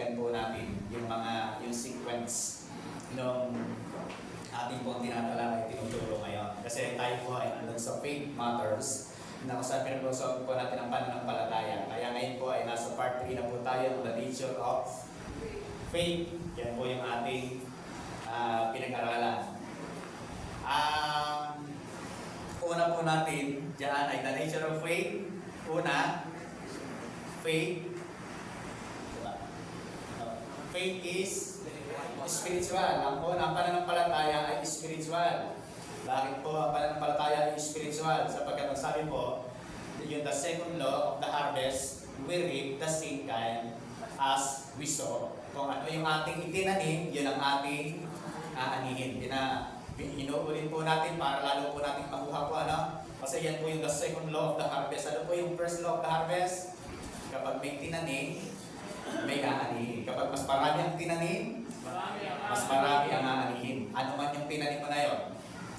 basahin po natin yung sequence ng ating pong tinatalakay, tinuturo ngayon. Kasi tayo po ay nandun sa Faith Matters, na kung saan pinag-usapan po natin ang pananampalataya. Kaya ngayon po ay nasa part 3 na po tayo, the nature of faith. Yan po yung ating pinag-aralan. Una po natin dyan ay the nature of faith. Una, faith. Faith is spiritual. Ang pananampalataya ay spiritual. Bakit po ang pananampalataya ay spiritual? Sapagkat ang sabi po, yung the second law of the harvest, we reap the same kind as we sow. Kung ano yung ating itinanim, yun ang ating aanihin. Inuulit po natin para lalo po natin makuha po, ano? Kasi yan po yung the second law of the harvest. Ano po yung first law of the harvest? Kapag may tinanim, may aanihin. Kapag mas marami ang tinanim, mas marami ang aanihin. Ano man yung tinanim mo na yun,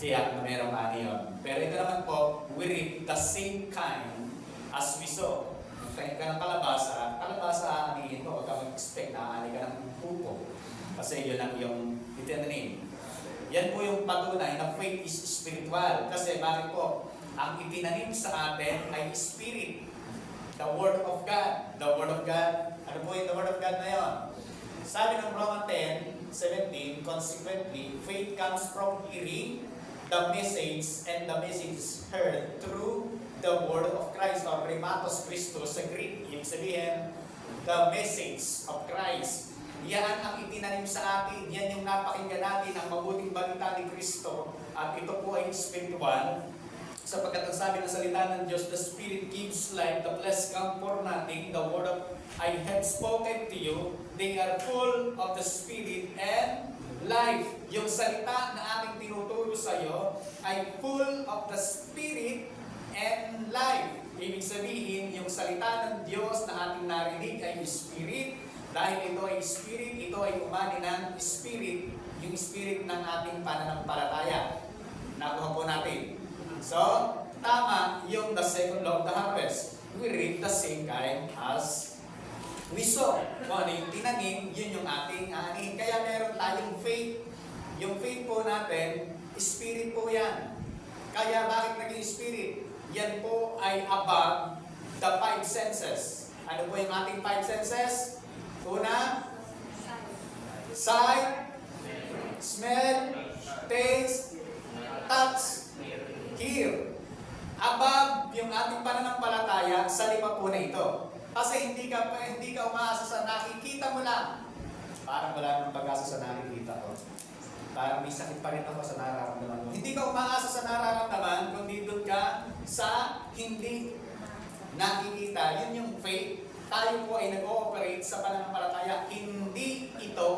tiyak na merong ani yun. Pero ito naman po, we reap the same kind as we sow. Tayo ka ng kalabasa, aanihin mo. Huwag ka mag-expect na aani ka ng pupo. Kasi yun ang yung itinanim. Yan po yung patunay na faith is spiritual. Kasi bakit po? Ang itinanim sa atin ay spirit. The Word of God. The Word of God. Ano po yung the Word of God na yun? Sabi ng Romans 10:17, consequently, faith comes from hearing the message, and the message is heard through the Word of Christ, or Rhematos Christos sa Greek. Ibig sabihin, the message of Christ. Yan ang itinanim sa atin. Yan yung napakinggan natin, ang mabuting balita ni Kristo. At ito po ay spiritual. Sapagkat ang sabi ng salita ng Diyos, the Spirit gives life, the flesh come for nothing. The word of I have spoken to you, they are full of the Spirit and life. Yung salita na aming tinuturo sa iyo ay full of the Spirit and life. Ibig sabihin, yung salita ng Diyos na ating narinig ay Spirit. Dahil ito ay Spirit, ito ay umani ng Spirit, yung Spirit ng ating pananampalataya. Nakuha po natin. So, tama yung the second law of the harvest. We reap the same kind as we sow. Kung ano yung tinanim, yun yung ating aanihin. Kaya meron tayong faith. Yung faith po natin, Spirit po yan. Kaya bakit naging Spirit? Yan po ay above the five senses. Ano po yung ating five senses? Una, sight, smell, taste, touch, hear. Above yung ating pananampalataya sa lima po na ito. Kasi hindi ka umaasa sa nakikita mo lang. Parang wala nang pag-asa sa nakikita ko. Parang may sakit pa rin ako sa nararamdaman mo. Hindi ka umaasa sa nararamdaman, kundi doon ka sa hindi nakikita. Yun yung faith. Tayo po ay nag-ooperate sa pananampalataya. Hindi ito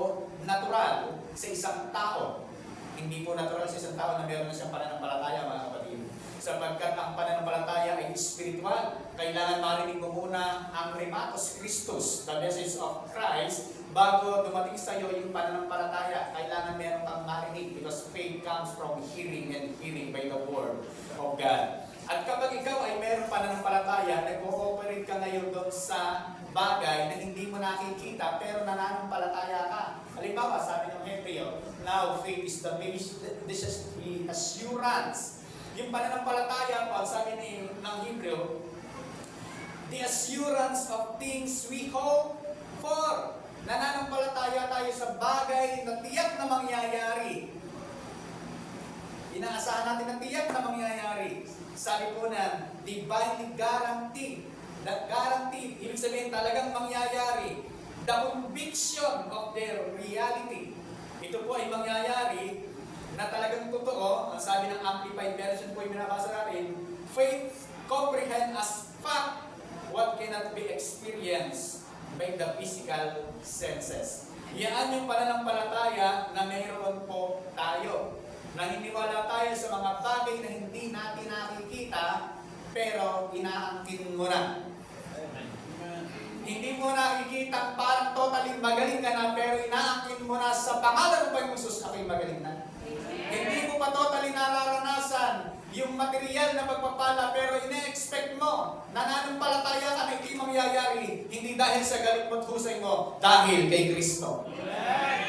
natural sa isang tao. Hindi po natural sa isang tao na meron na siyang pananampalataya, mga kapatid. Sapagkat ang pananampalataya ay spiritual. Kailangan marinig mo muna ang Rhematos Christos, the message of Christ, bago dumating sa iyo yung pananampalataya. Kailangan meron kang marinig because faith comes from hearing, and hearing by the Word of God. At kapag ikaw ay meron pananampalataya, nag-ooperate ka ngayon doon sa bagay na hindi mo nakikita pero nananampalataya ka. Halimbawa, sabi ng Hebreo, now faith is the assurance. Yung pananampalataya po, sabi ng Hebreo, the assurance of things we hope for. Nananampalataya tayo sa bagay na tiyak na mangyayari. Inaasahan natin na tiyak na mangyayari. Sabi po na, divinely guaranteed. That guaranteed, ibig sabihin talagang mangyayari. The conviction of their reality. Ito po ay mangyayari na talagang totoo. Ang sabi ng Amplified Version po yung binabasa natin, faith comprehend as fact what cannot be experienced by the physical senses. Yan yung pananampalataya na mayroon po tayo. Naniniwala tayo sa mga bagay na hindi natin nakikita, pero inaangkin mo na. Hindi mo nakikita, parang totally magaling ka na, pero inaangkin mo na sa pangalan ng Panginoon Jesus, ako'y magaling na. Hindi mo pa totally nararanasan yung material na pagpapala, pero ine-expect mo, nananampalataya ka na hindi mangyayari, hindi dahil sa galit mo't husay mo, dahil kay Kristo.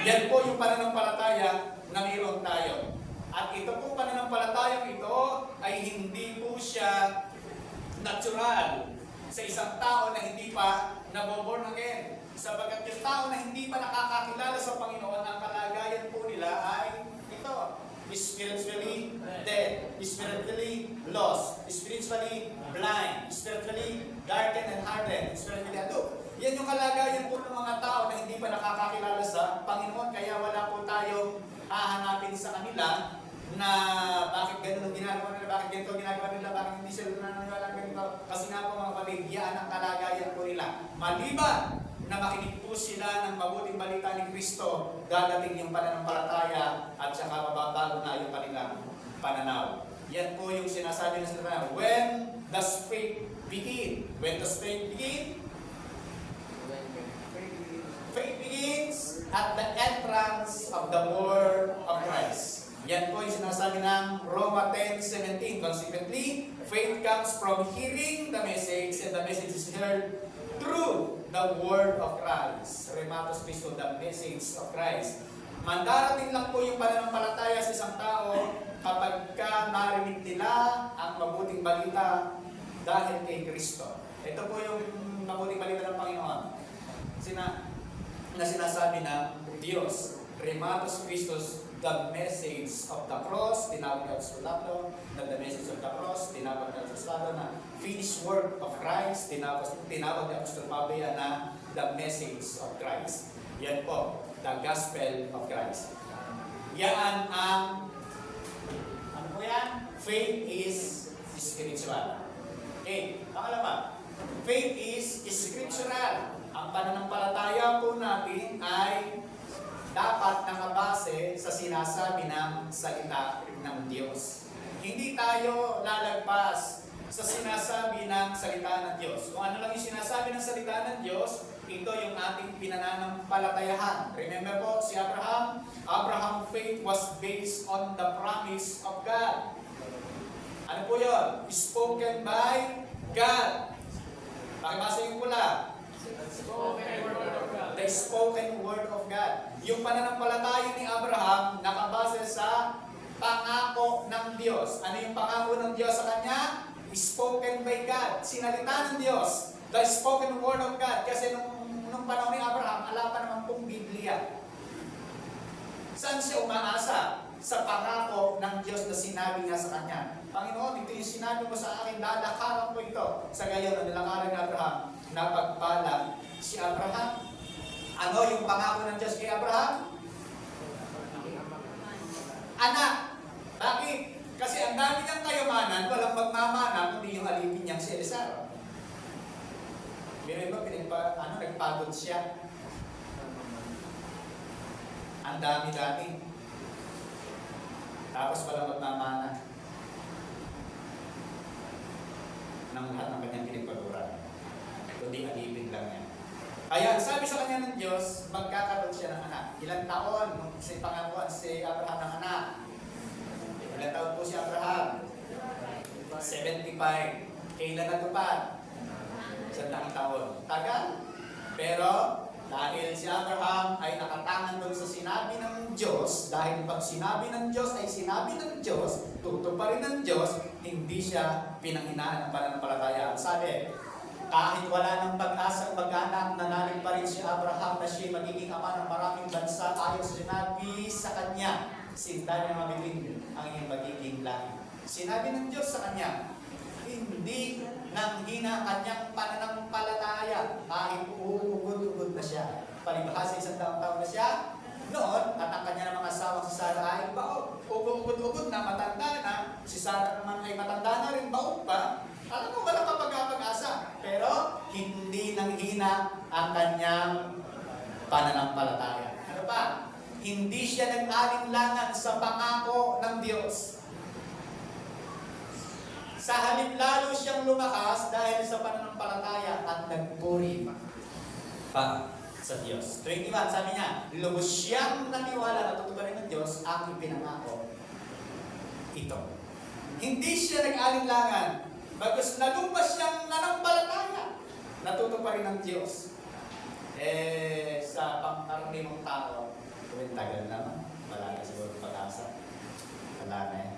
Yan po yung pananampalataya na mayroon tayo. At ito po pananampalatayang ito ay hindi po siya natural sa isang tao na hindi pa naboborn again. Sapagkat yung tao na hindi pa nakakakilala sa Panginoon, ang kalagayan po nila ay ito: spiritually dead, spiritually lost, spiritually blind, spiritually darkened and hardened, spiritually aloof. Yan yung kalagayan po ng mga tao na hindi pa nakakakilala sa Panginoon. Kaya wala po tayong hahanapin sa kanila na bakit ganun ang ginagawa nila, bakit ganito ang ginagawa nila, bakit hindi sila nananiwala ng ganito. Kasi nga po mga kapatid, yan ang kalagayan po nila. Maliban na makinig po sila ng mabuting balita ni Kristo, dadating yung pananampalataya at saka mababago na yung kanilang pananaw. Yan po yung sinasabi ng salita. When does faith begin? When does faith begin? Faith begins at the entrance of the word of Christ. Yan po yung sinasabi ng Roma 10:17. Consequently, faith comes from hearing the message, and the message is heard through the word of Christ. Rematos Christo, the message of Christ. Mandarating lang po yung pananampalataya sa isang tao kapag ka narinig nila ang mabuting balita dahil kay Kristo. Ito po yung mabuting balita ng Panginoon. Na sinasabi na Diyos, Rematos Christus, the message of the cross, tinawag ni Apostolado, na the message of the cross, tinawag ni Apostolado na finished work of Christ, tinawag ni Apostol Pablo na the message of Christ. Yan po, the gospel of Christ. Yan ang, ano po yan? Faith is spiritual. Okay, pangalawa, faith is scriptural. Ang pananampalataya po natin ay dapat nakabase sa sinasabi ng salita ng Diyos. Hindi tayo lalagpas sa sinasabi ng salita ng Diyos. Kung ano lang yung sinasabi ng salita ng Diyos, ito yung ating pinananampalatayahan. Remember po si Abraham? Abraham's faith was based on the promise of God. Ano po yun? Spoken by God. Pakibasa yung pula. The spoken word of God. Yung pananampalataya ni Abraham nakabase sa pangako ng Diyos. Ano yung pangako ng Diyos sa kanya? Spoken by God. Sinalita ng Diyos. The spoken word of God. Kasi nung panahon ni Abraham, ala pa naman pong Biblia. Saan siya umaasa? Sa pangako ng Diyos na sinabi niya sa kanya. Panginoon, ito yung sinabi mo sa akin, lalakaran ko ito. Sa gayon, ang nilakaran ni Abraham, napagpala si Abraham. Ano yung pangako ng Diyos kay Abraham? Anak. Bakit? Kasi ang dami niyang kayamanan, walang magmamana, kundi yung alipin niyang si Elizar. Meron ba, nagpagod siya? Ang dami-dami. Tapos walang magmamana ng lahat ng kanyang pinagpaguran. Kundi alipin lang niya. Kaya sabi sa kanya ng Diyos, magkakaroon siya ng anak. Ilang taon nung pangakuan si Abraham ng anak? Ilang taon po si Abraham? 75. Kailan natupad? 100 taon. Tagal. Pero dahil si Abraham ay nakatangan doon sa sinabi ng Diyos, dahil pag sinabi ng Diyos ay sinabi ng Diyos, tutuparin ng Diyos, hindi siya pinanghinaan ng pananampalataya. Sabi, kahit wala ng pag-asa mag-anak, nanalig pa rin si Abraham na siya magiging ama ng maraming bansa ayon sa sinabi sa kanya. Sinta niya mabiling ang iyong magiging lahi. Sinabi ng Diyos sa kanya, hindi nang hina kanyang pananampalataya kahit uugod-ugod na siya. Palibhasa 100 taon na siya, noon, at ang kanya ng mga asawang si Sarah ay baog. Ugod-ugod na, matanda na. Si Sarah naman ay matanda na rin, baog pa. Alam mo, walang kapag-asa. Pero, hindi nang hina ang kanyang pananampalataya. Ano pa? Hindi siya nag-alinlangan sa pangako ng Diyos. Sa halip lalo siyang lumakas dahil sa pananampalataya at nagpuri pa sa Diyos. 21, sabi niya, lubos siyang naniwala na tutuparin ng Diyos ang ipinangako. Ito. Hindi siya nag-alinlangan. Bagkus nalumpas siyang nanampalataya. Natuto pa rin ng Diyos. Sa pangkaraniwang tao, tagal naman. Wala na siguro pag-asa. Wala na yan.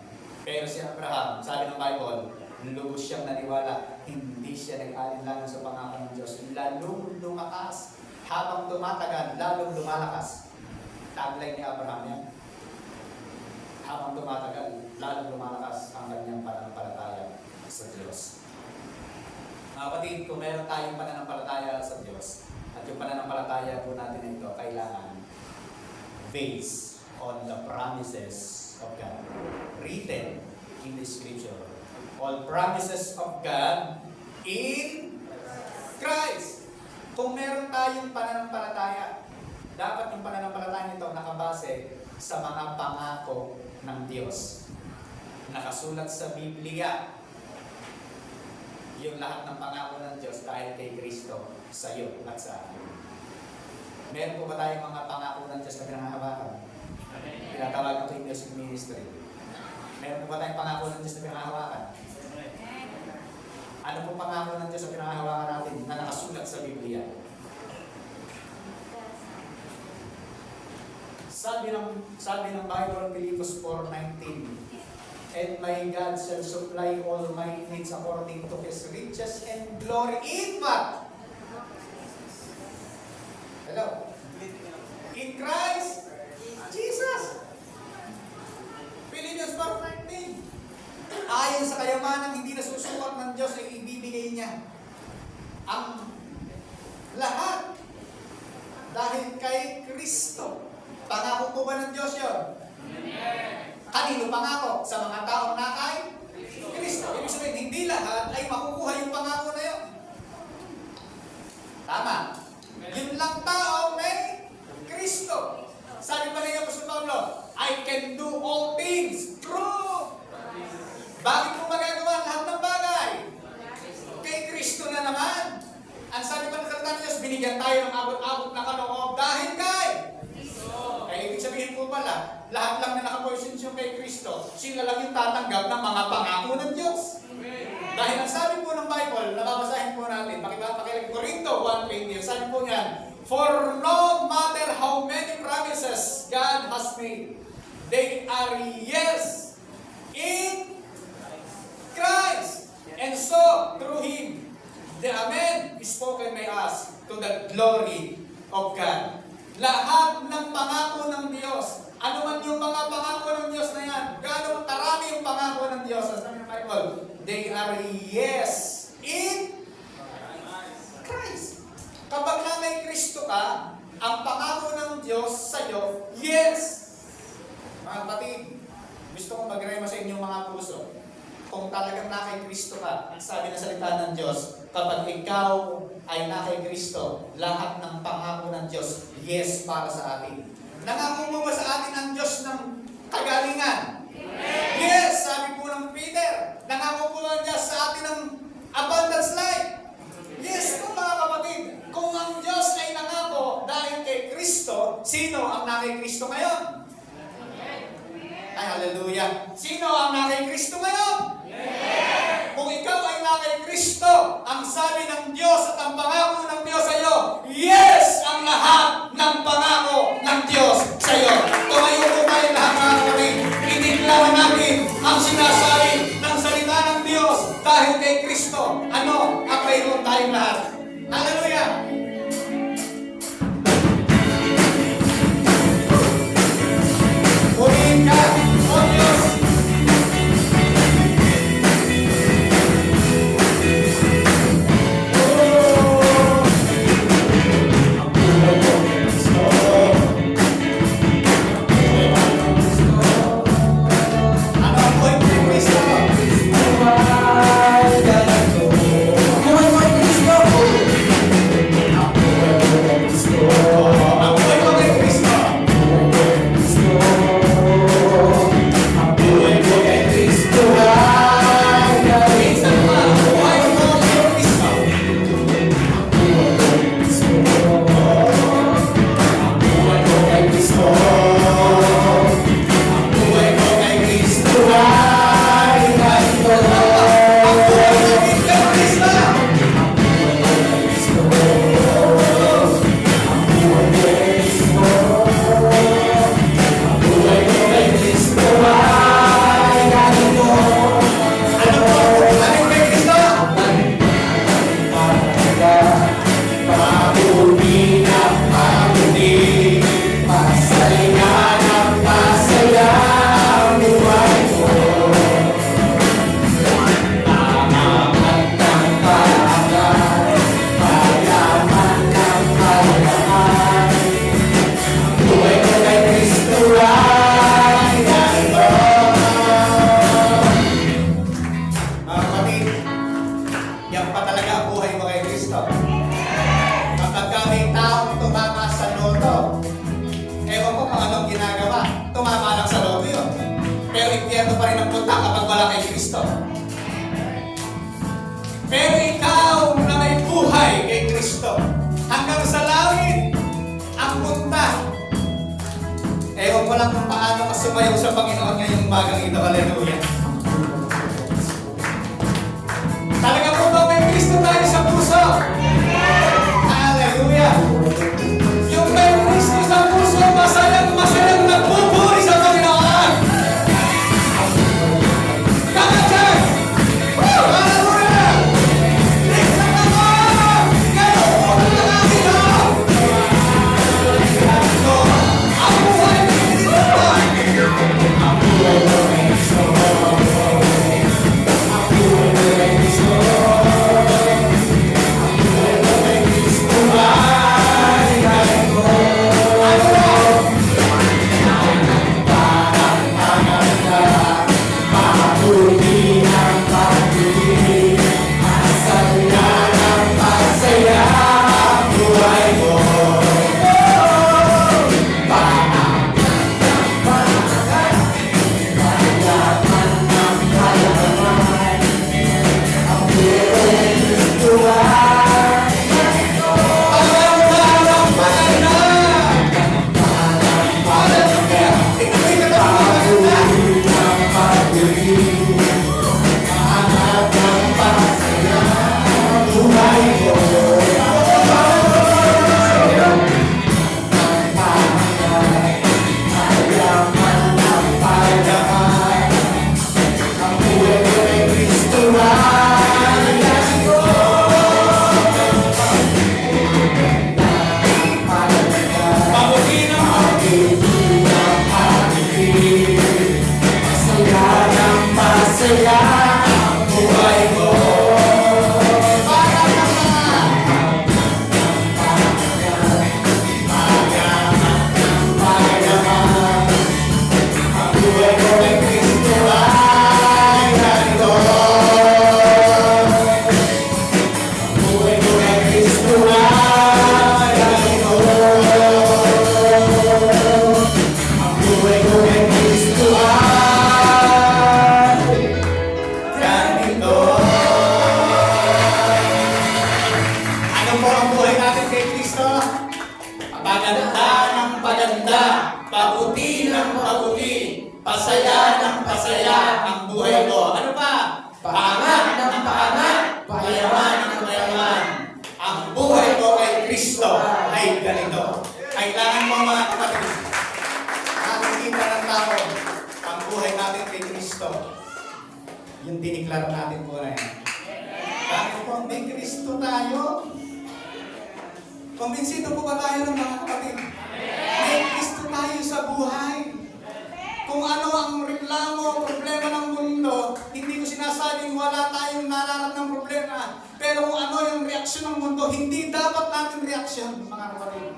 Pero si Abraham, sabi ng Bible, lubos siyang naniwala. Hindi siya nag-alinlangan sa pangako ng Diyos. Lalong lumakas. Habang tumatagal, lalong lumalakas. Tagline ni Abraham yan. Habang tumatagal, lalong lumalakas ang kanyang pananampalataya sa Diyos. Mga kapatid, kung meron tayong pananampalataya sa Diyos, at yung pananampalataya po natin na ito, kailangan based on the promises of God written in the Scripture. All promises of God in Christ. Kung meron tayong pananampalataya, dapat yung pananampalataya nito nakabase sa mga pangako ng Diyos. Nakasulat sa Biblia yung lahat ng pangako ng Diyos dahil kay Kristo sa iyo at sa akin. Meron po ba tayong mga pangako ng Diyos na pinangahawakan? Pinatawagan ko yung music ministry. Meron po ba tayong pangako ng Diyos na pinangahawakan? Ano po pangako ng Diyos na pinangahawakan natin na nakasulat sa Biblia? Sabi ng Bible, Philippians 4:19, and my God shall supply all my needs according to His riches and glory in what? Hello? In Christ Jesus. Philippians 4:19. Ayon sa kayamanang hindi nasusukat ng Diyos ay ibibigay niya ang lahat dahil kay Kristo. Pangako po ba ng Diyos yun? Kanino pangako? Sa mga taong na kay Kristo. Ibig sabihin, hindi lahat ay makukuha yung pangako na yun. Tama. Yun lang taong may Kristo. Sabi pa rin Apostol Pablo, I can do all things through. Bakit mo magagawa lahat ng bagay? Kay Kristo na naman. Ang sabi pa ng salita ng Diyos, binigyan tayo ng abot-abot na kaloob dahil kay Kristo. Kaya ibig sabihin po pala, lahat lang na nakaposisyon kay Kristo, sila lang yung tatanggap ng mga pangako ng Diyos. Dahil ang sabi po ng Bible, nababasahin po natin, pakilang Corinto 1:20, sabi po niyan, for no matter how many promises God has made, they are yes in Christ. And so, through Him, the Amen is spoken by us to the glory of God. Lahat ng pangako ng Diyos, ano man yung mga pangako ng Diyos na yan, gano'ng karami yung pangako ng Diyos, sabi ng Bible, they are yes in Christ. Kapag na may Kristo ka, ang pangako ng Diyos sa iyo, yes. Mga kapatid, gusto kong mag-rema sa inyong mga puso. Kung talagang na kay Kristo ka, sabi na salita ng Diyos, kapag ikaw ay na kay Kristo, lahat ng pangako ng Diyos, yes para sa atin. Nangako mo ba sa atin ang Diyos ng kagalingan? Yes, sabi po ng Peter. Nangako po ba Diyos sa atin ng abundance life? Yes po mga kapatid. Kung ang Diyos ay nangako dahil kay Kristo, sino ang na kay Kristo ngayon? Ay, hallelujah. Sino ang na kay Kristo ngayon? Kung ikaw ay na kay Kristo, ang sabi ng Diyos at ang pangako ng Diyos sa iyo, yes ang lahat ng pangako ng Diyos sa iyo. Tumayo po tayo lahat mga kapatid. Iniklara natin ang sinasabi ng salita ng Diyos dahil kay Kristo. Ano ang mayroon tayong lahat? Hallelujah! Purihin ka, O Diyos! Ang buhay Buhay ko kay Kristo ay ganito. Mga kapatid, yan pa talaga ang buhay mo kay Kristo. Kapag may taong tumama sa loto, ewan ko kung anong ginagawa, tumama lang sa loto yun. Pero impyerno pa rin ang punta kapag wala kay Kristo. Pero ikaw na may buhay kay Kristo, hanggang sa langit ang punta. Ewan ko lang kung paano ka sumayaw sa Panginoon ngayong umagang ito. Hallelujah. Talaga po ba may Kristo tayo sa puso? Hallelujah. Yung may Kristo sa puso, masayang nagpupuri sa Panginoon. Come on, church! Hallelujah! Listen ako! Ngayon po na natin ito! Ang buhay ni Kristo! Ang buhay ni Kristo! Ang buhay ni Kristo! Pabuti ng pabuti, pasaya ng pasaya ang buhay ko. Ano pa? Paangat ng paangat, payaman ng payaman. Ang buhay ko kay Kristo ay ganito. Kailangan mo mga kapatid, nakikita ng tao ang buhay natin kay Kristo. Yung diniklara natin po na yan. Bakit po may Kristo tayo? Kumbinsido po ba tayo ng mga kapatid? May Kristo tayo sa buhay. Kung ano ang reklamo, problema ng mundo, hindi ko sinasabing wala tayong nararamdaman ng problema. Pero kung ano yung reaksyon ng mundo, hindi dapat natin reaksyon, mga kapatid.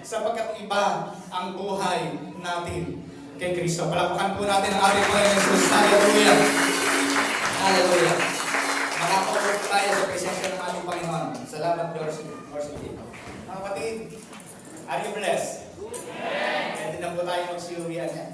Sapagkat iba ang buhay natin kay Kristo. Palakpakan po natin ang ating Panginoon Jesus. Hallelujah! Hallelujah! Makapagod tayo sa presensya ng ating Panginoon. Salamat, Lord. Mga kapatid, are you blessed? Pwede na po tayo magsiuwian yan.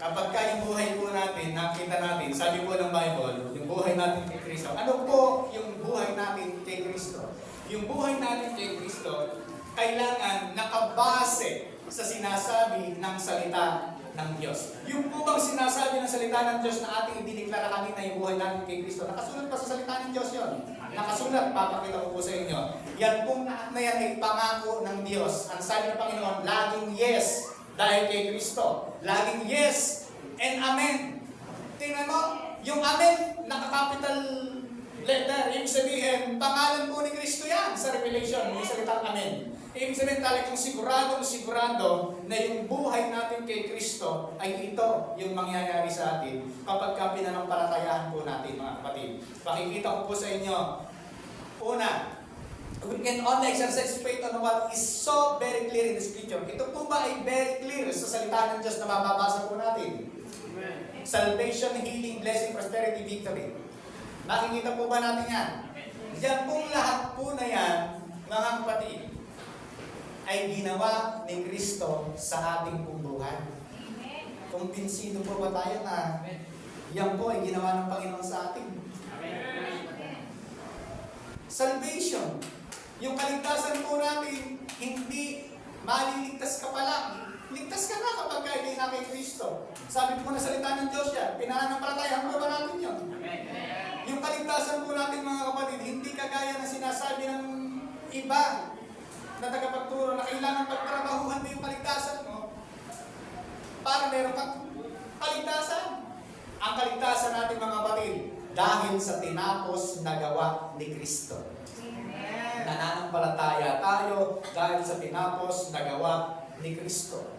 Kapag ka yung buhay po natin, nakita natin, sabi po ng Bible, yung buhay natin kay Kristo. Ano po yung buhay natin kay Kristo? Yung buhay natin kay Kristo, kailangan nakabase sa sinasabi ng salita ng Diyos. Yung po bang sinasabi ng salita ng Diyos na ating idineklara kanina yung buhay natin kay Kristo, nakasulat pa sa salita ng Diyos yon. Nakasulat, papakita ko po sa inyo. Yan pong lahat na yan ay pangako ng Diyos. Ang sabi ng Panginoon, laging yes dahil kay Kristo. Laging yes and amen. Tingnan mo, yung amen, naka-capital letter. Ibig sabihin, pangalan po ni Kristo yan sa Revelation, yung salitang amen. Ibig sabihin talagang sigurado na yung buhay natin kay Kristo ay ito yung mangyayari sa atin kapag pinanampalatayaan po natin, mga kapatid. Pakikita ko po sa inyo. Una, We can only exercise faith on what is so very clear in the scripture. Ito po ba ay very clear sa salita ng Diyos na mababasa po natin? Amen. Salvation, healing, blessing, prosperity, victory. Nakikita po ba natin yan? Yan pong lahat po na yan, mga kapatid, ay ginawa ni Kristo sa ating pong buhay. Kumbinsido po ba tayo na yan po ay ginawa ng Panginoon sa atin? Salvation. Yung kaligtasan po natin, hindi maliligtas ka pa lang. Ligtas ka na kapag kaibig na kay Kristo. Sabi po na salita ng Diyos yan, pinananampalatayaan po ba natin yun? Yung kaligtasan po natin mga kapatid, hindi kagaya na sinasabi ng iba na tagapagturo na kailangan pagtrabahuhan mo yung kaligtasan mo para meron kang kaligtasan. Ang kaligtasan natin mga kapatid, dahil sa tinapos na gawa ni Kristo. Nananampalataya tayo dahil sa tinapos na gawa ni Kristo.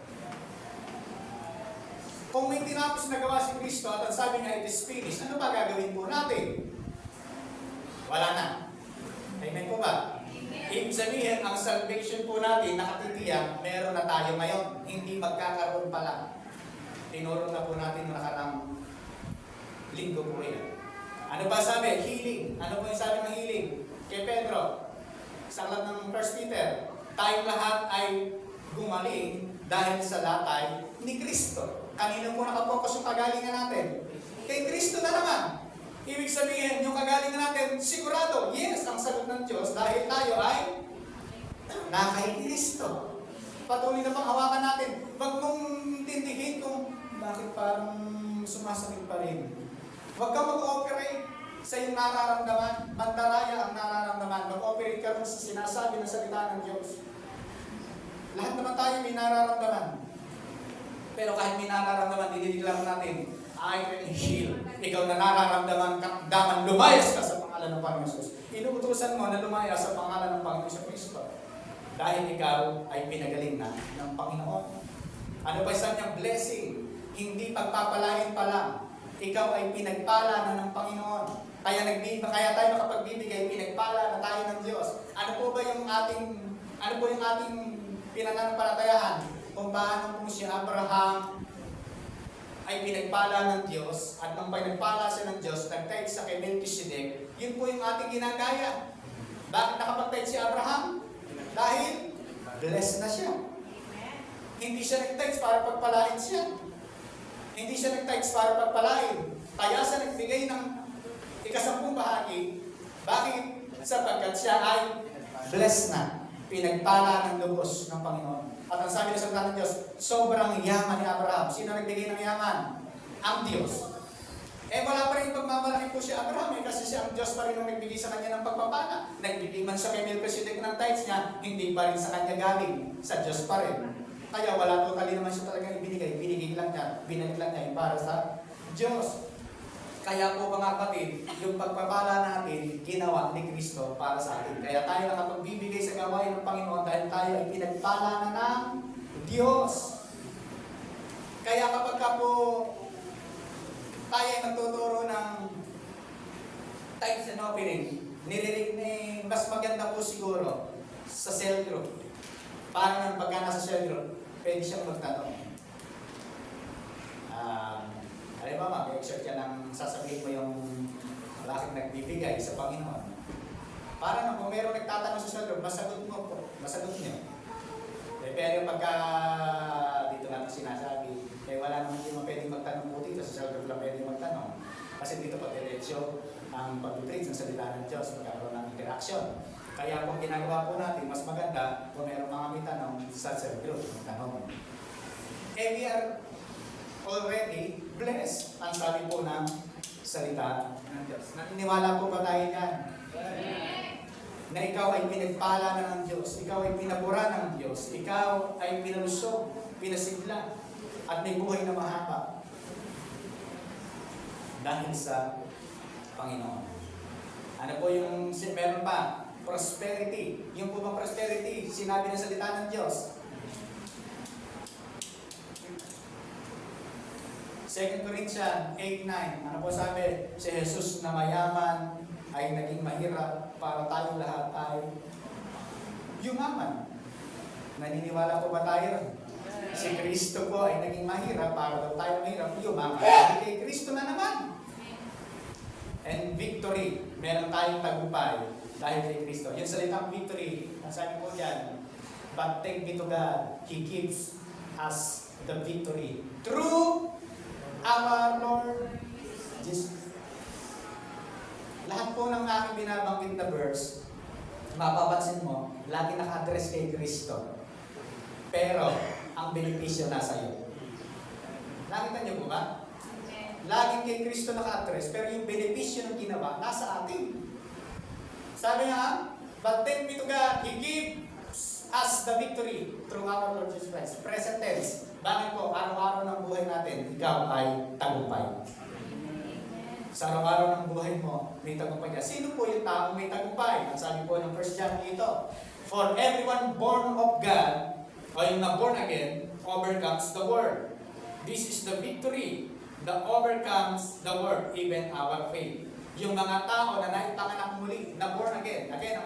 Kung may tinapos na gawa si Kristo at ang sabi niya it is finished, ano ba gagawin po natin? Wala na. Amen po ba? Ibig sabihin, ang salvation po natin nakatitiyak, meron na tayo ngayon. Hindi magkakaroon pa lang. Tinuro na po natin nakarang linggo po yan. Ano ba sabi? Healing. Ano po yung sabi ng healing? Kay Pedro, sa aklat ng 1 Peter, tayong lahat ay gumaling dahil sa latay ni Kristo. Kanino po nakapokus yung kagalingan natin? Kay Kristo na naman. Ibig sabihin, yung kagalingan natin, sigurado, yes, ang sagot ng Diyos dahil tayo ay na kay Kristo. Patuloy na pang hawakan natin. Huwag mong tindihin kung bakit parang sumasakit pa rin. Huwag kang mag-ooperate sa iyong nararamdaman. Mandaraya ang nararamdaman. Mag-ooperate ka rin sa sinasabi ng salita ng Diyos. Lahat naman tayo may nararamdaman. Pero kahit may nararamdaman, dinideklara natin, I can heal. Ikaw na nararamdaman, daman lumayas ka sa pangalan ng Panginoon Jesus. Inuutusan mo na lumayas sa pangalan ng Panginoon Kristo. Dahil ikaw ay pinagaling na ng Panginoon. Ano pa isa niyang blessing? Hindi pagpapalain pa lang. Ikaw ay pinagpala na ng Panginoon. Kaya tayo nakapagbibigay, pinagpala na tayo ng Diyos. Ano po yung ating pinananampalatayahan? Kung paano po si Abraham ay pinagpala ng Diyos at nang pinagpala siya ng Diyos, nag-tithe sa kay Melchizedek, yun po yung ating ginagaya. Bakit nakapag-tithe si Abraham? Dahil blessed na siya. Hindi siya nag-tithe para pagpalain siya. Hindi siya nag-tithe para pagpalain. Kaya siya nagbigay ng ikasampung bahagi. Bakit? Sapagkat siya ay blessed na. Pinagpala ng lubos ng Panginoon. At ang sabi ng salita ng Diyos, sobrang yaman ni Abraham. Sino nagbigay ng yaman? Ang Diyos. Wala pa rin pagmamalaki po si Abraham kasi siya ang Diyos pa rin ang nagbigay sa kanya ng pagpapala. Nagbigay man siya kay Melchizedek ng tithes niya, hindi pa rin sa kanya galing. Sa Diyos pa rin. Kaya wala totally naman siya talaga ibinigay. Binigay lang niya, binalik lang niya para sa Diyos. Kaya po mga kapatid, yung pagpapala natin, ginawa ni Kristo para sa atin. Kaya tayo nakapagbibigay sa gawain ng Panginoon dahil tayo ay pinagpala na ng Diyos. Kaya kapag ka po tayo ay nagtuturo ng tithes and offering, mas maganda po siguro sa cell group. Parang nang pagka nasa cell group, pwede siyang magtanong. Alam mo, mag-exert ka ng sasabihin mo yung bakit nagbibigay sa Panginoon. Para na kung meron nagtatanong sa cell group, masagot mo po, masagot niyo. Pero pagka dito natin sinasabi, wala naman hindi mo pwedeng magtanong po dito, sa cell group lang pwedeng magtanong. Kasi dito po diretsyo ang pag-preach ng salita ng Diyos, magkakaroon ng interaction. Kaya kung ginagawa po natin, mas maganda kung meron mga may tanong sa cell group, magtanong. We are already blessed, ang sabi po ng salita ng Diyos. Naniniwala po ba tayo yan? Na ikaw ay pinagpala na ng Diyos, ikaw ay pinabura ng Diyos, ikaw ay pinalusog, pinasigla, at may buhay na mahaba. Dahil sa Panginoon. Ano po yung meron pa? Prosperity. Yung po bang prosperity, sinabi ng salita ng Diyos. 2 Corinthians 8:9. Ano po sabi? Si Jesus na mayaman ay naging mahirap para tayong lahat ay yumaman. Naniniwala po ba tayo? Si Kristo po ay naging mahirap para daw tayo mahirap, yumaman. Kay Kristo na naman. And victory, meron tayong tagumpay dahil kay Kristo. Yung salitang victory, ang sabi po dyan, but thank be to God, He gives us the victory through our Lord Jesus. Lahat po ng aking binabanggit na verse, mapapansin mo, lagi naka-address kay Kristo. Pero, ang benepisyo nasa iyo. Nakita niyo po ba? Laging kay Kristo naka-address, pero yung benepisyo ng ginawa, nasa atin. Sabi nga, but thank be to God, He gives us the victory through our Lord Jesus Christ. Present tense. Bakit po? Araw-araw ng buhay natin, ikaw ay tagumpay. Sa araw-araw ng buhay mo, may tagumpay ka. Sino po yung taong may tagumpay? Ang sabi po ng 1 John dito, for everyone born of God, o yung na born again, overcomes the world. This is the victory that overcomes the world, even our faith. Yung mga tao na naipanganak muli, na born again. Again,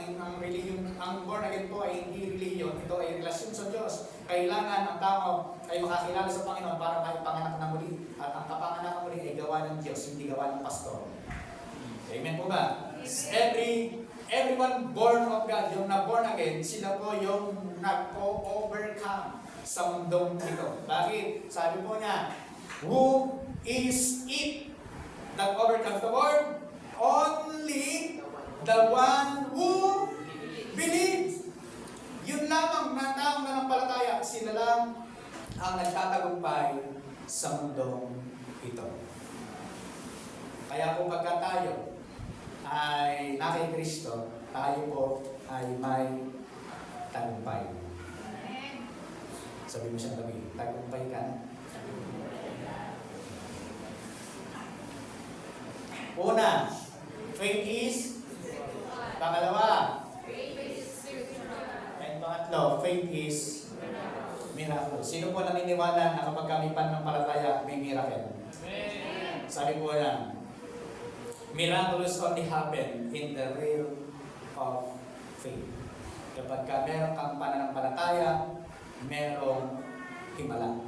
ang born again po ay hindi religion, ito ay relasyon sa Diyos. Kailangan ang tao ay makakilala sa Panginoon para maipanganak na muli. At ang kapanganak na muli ay gawa ng Diyos, hindi gawa ng pastor. Amen po ba? Everyone born of God, yung na born again, sila po yung nag-overcome sa mundong ito. Bakit? Sabi po niya, who is it that overcomes the world? Only the one who believes. Yun lamang na taong nanampalataya, sila lang ang nagtatagumpay sa mundong ito. Kaya kung pagka tayo ay nakay Kristo, tayo po ay may tagumpay. Sabi mo siyang tabi, tagumpay ka. Una, faith is. Pangalawa, and pangatlo, faith is miracle. Sino po naniniwala na kapag kami pananampalataya, may miracle? Sabi po yan, miracles only happen in the realm of faith. Kapag ka meron kang pananampalataya, merong himala.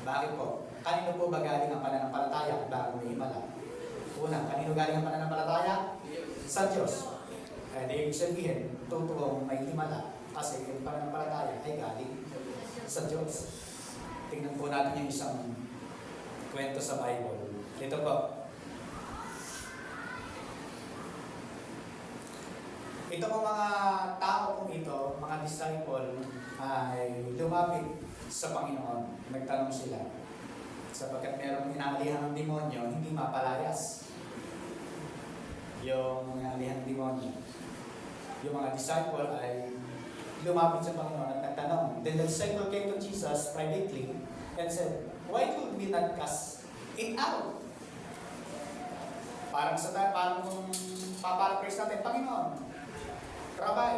Bakit po? Kanino po ba galing ang pananampalataya bago may himala? Una, kanino galing ang pananampalataya? Sa Diyos. Kaya ibig sabihin, totoong may himala. Kasi yung pananampalataya ay galing sa Diyos. Tingnan po natin yung isang kwento sa Bible. Ito po. Ito po mga tao pong ito, mga disciple, ay lumapit sa Panginoon. Nagtanong sila. Sapagkat merong inaalihan ng demonyo, hindi mapalayas. Yung inaalihan ng demonyo. Yung mga disciple ay lumapit sa Panginoon at nagtanong. Then the disciple came to Jesus privately and said, why could we not cast it out? Parang kung paparaphrase natin, Panginoon, Rabbi,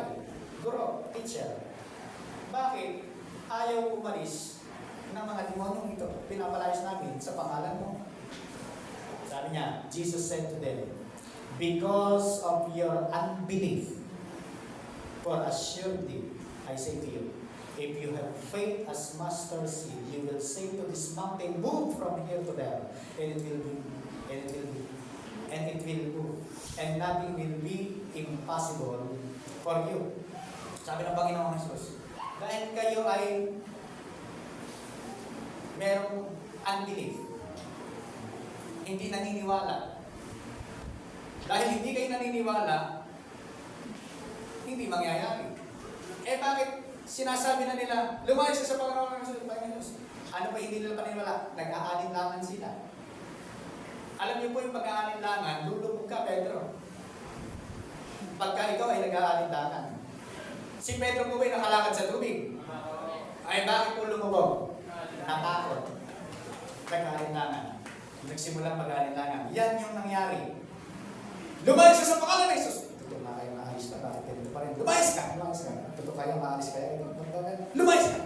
Guro, Teacher, bakit ayaw umalis ng mga demonyong ito? Pinapalayas namin sa pangalan mo. Sabi niya, Jesus said to them, because of your unbelief, for assuredly, I say to you, if you have faith as mustard seed, you will say to this mountain, move from here to there, and it will be, and it will move, and nothing will be impossible for you. Sabi ng Panginoong Jesus, dahil kayo ay merong unbelief, hindi naniniwala. Dahil hindi kayo naniniwala, hindi mangyayari. Eh bakit sinasabi na nila, lumayas sa Panginoon ng Jesus? Ano ba hindi nila paniniwala? Nag-aalinlangan sila. Alam niyo po yung pag-aalinlangan, lulubog ka, Pedro. Pagka ikaw ay nag-aalinlangan. Si Pedro po ay nakalakad sa tubig. Ay bakit po lumubog? Natakot. Nag-aalinlangan. Nagsimulang mag-aalinlangan. Yan yung nangyari. Lumayas ka sa pangalan ng Jesus. Totoo na kayo maalis ka. Bakit ganito pa rin? Lumayas ka! Lumayas ka. Totoo kayo maalis ka. Lumayas ka!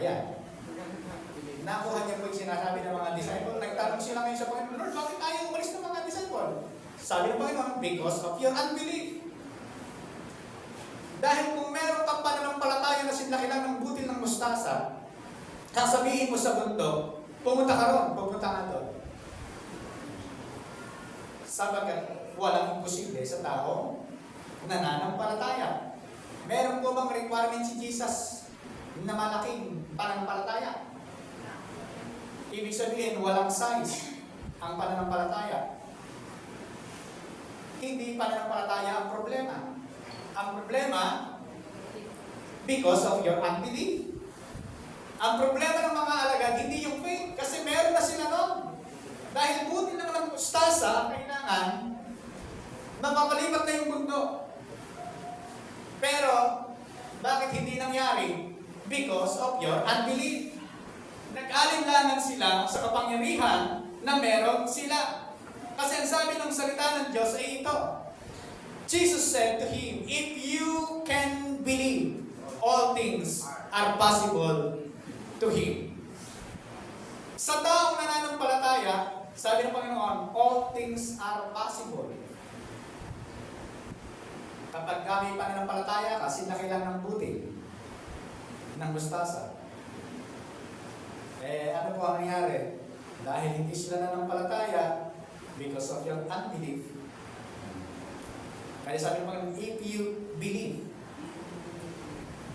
Ayan. Nakuha niya po yung sinasabi ng mga disciple. Nagtanong sila ngayon sa Panginoon, Lord, bakit ayaw umalis ng mga disciple? Sabi ng Panginoon, because of your unbelief. Dahil kung meron kasing laki lang ng butil ng mustasa, sasabihin mo sa bundok, pumunta ka ron, pupunta ka doon. Sabagat walang imposible sa tao nananampalataya. Meron po bang requirement si Jesus na malaking pananampalataya? Ibig sabihin, walang size ang pananampalataya. Hindi pananampalataya ang problema. Ang problema, because of your unbelief. Ang problema ng mga alagad, hindi yung faith. Kasi meron na sila noon. Dahil buti lang ng mustasa, kailangan mapapalipat na yung mundo. Pero, bakit hindi nangyari? Because of your unbelief. Nag-alinlangan sila sa kapangyarihan na meron sila. Kasi ang sabi ng salita ng Diyos ay ito. Jesus said to him, if you can believe, all things are possible to him. Sa taong nananampalataya, sabi ng Panginoon, all things are possible. Kapag kami pananampalataya ka, sinlaki lang ng buti ng mustasa. Ano po ang nangyari? Dahil hindi sila nananampalataya, because of your unbelief. Kaya sabi ng Panginoon, if you believe,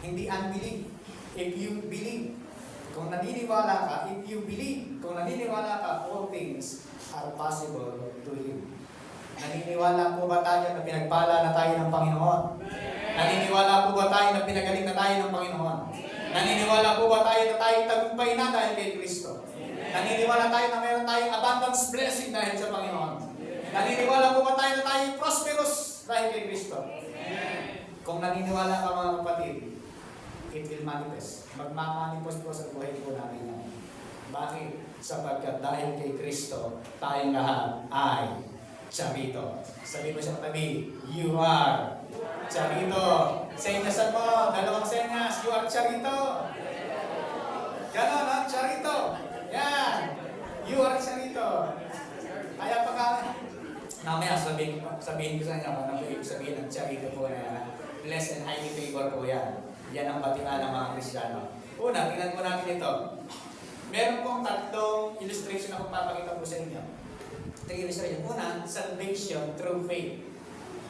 hindi unbelief. If you believe, kung naniniwala ka, if you believe, kung naniniwala ka, all things are possible to Him. Naniniwala po ba tayo na pinagpala na tayo ng Panginoon? Naniniwala po ba tayo na pinagaling na tayo ng Panginoon? Naniniwala po ba tayo na tayo tagumpay na dahil kay Kristo? Naniniwala tayo na mayroon tayong abundance blessing dahil sa Panginoon? Naniniwala po ba tayo na tayo prosperous dahil kay Kristo? Kung naniniwala ka mga kapatid, it will manifest. Magmamanifest po sa buhay po natin yan. Bakit? Sapagkat dahil kay Kristo, tayong lahat ay charito. Sabi mo sa katabi, you are charito. Senyasan mo, dalawang senyas, you are charito. Ganon, ha? Charito. Yan. You are charito. Kaya pagka, mamaya sabihin ko sa inyo kung ano ibig sabihin ng charito po na blessed and highly favored po yan. Yan ang batingan ng mga Kristiyano. Una, tingnan po natin ito. Meron pong tatlong illustration na kung papakita po sa inyo. Ito yung illustration. Una, salvation through faith.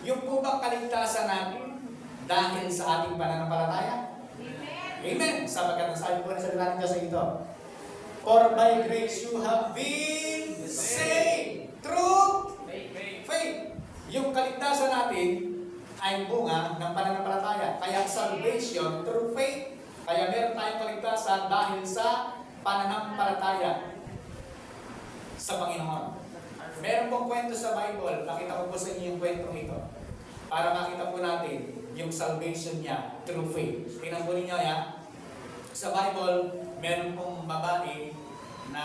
Yung po bang kaligtasan natin dahil sa ating pananampalataya? Amen. Sapagkat ang sabi po na sa natin sa ito. For by grace you have been saved through faith. Yung kaligtasan natin ay bunga ng pananampalataya. Kaya salvation through faith. Kaya meron tayong kaligtasan dahil sa pananampalataya sa Panginoon. Meron pong kwento sa Bible, nakita ko po sa inyo yung kwento ito. Para makita po natin yung salvation niya through faith. Tingnan po ninyo yan. Sa Bible, meron pong babae na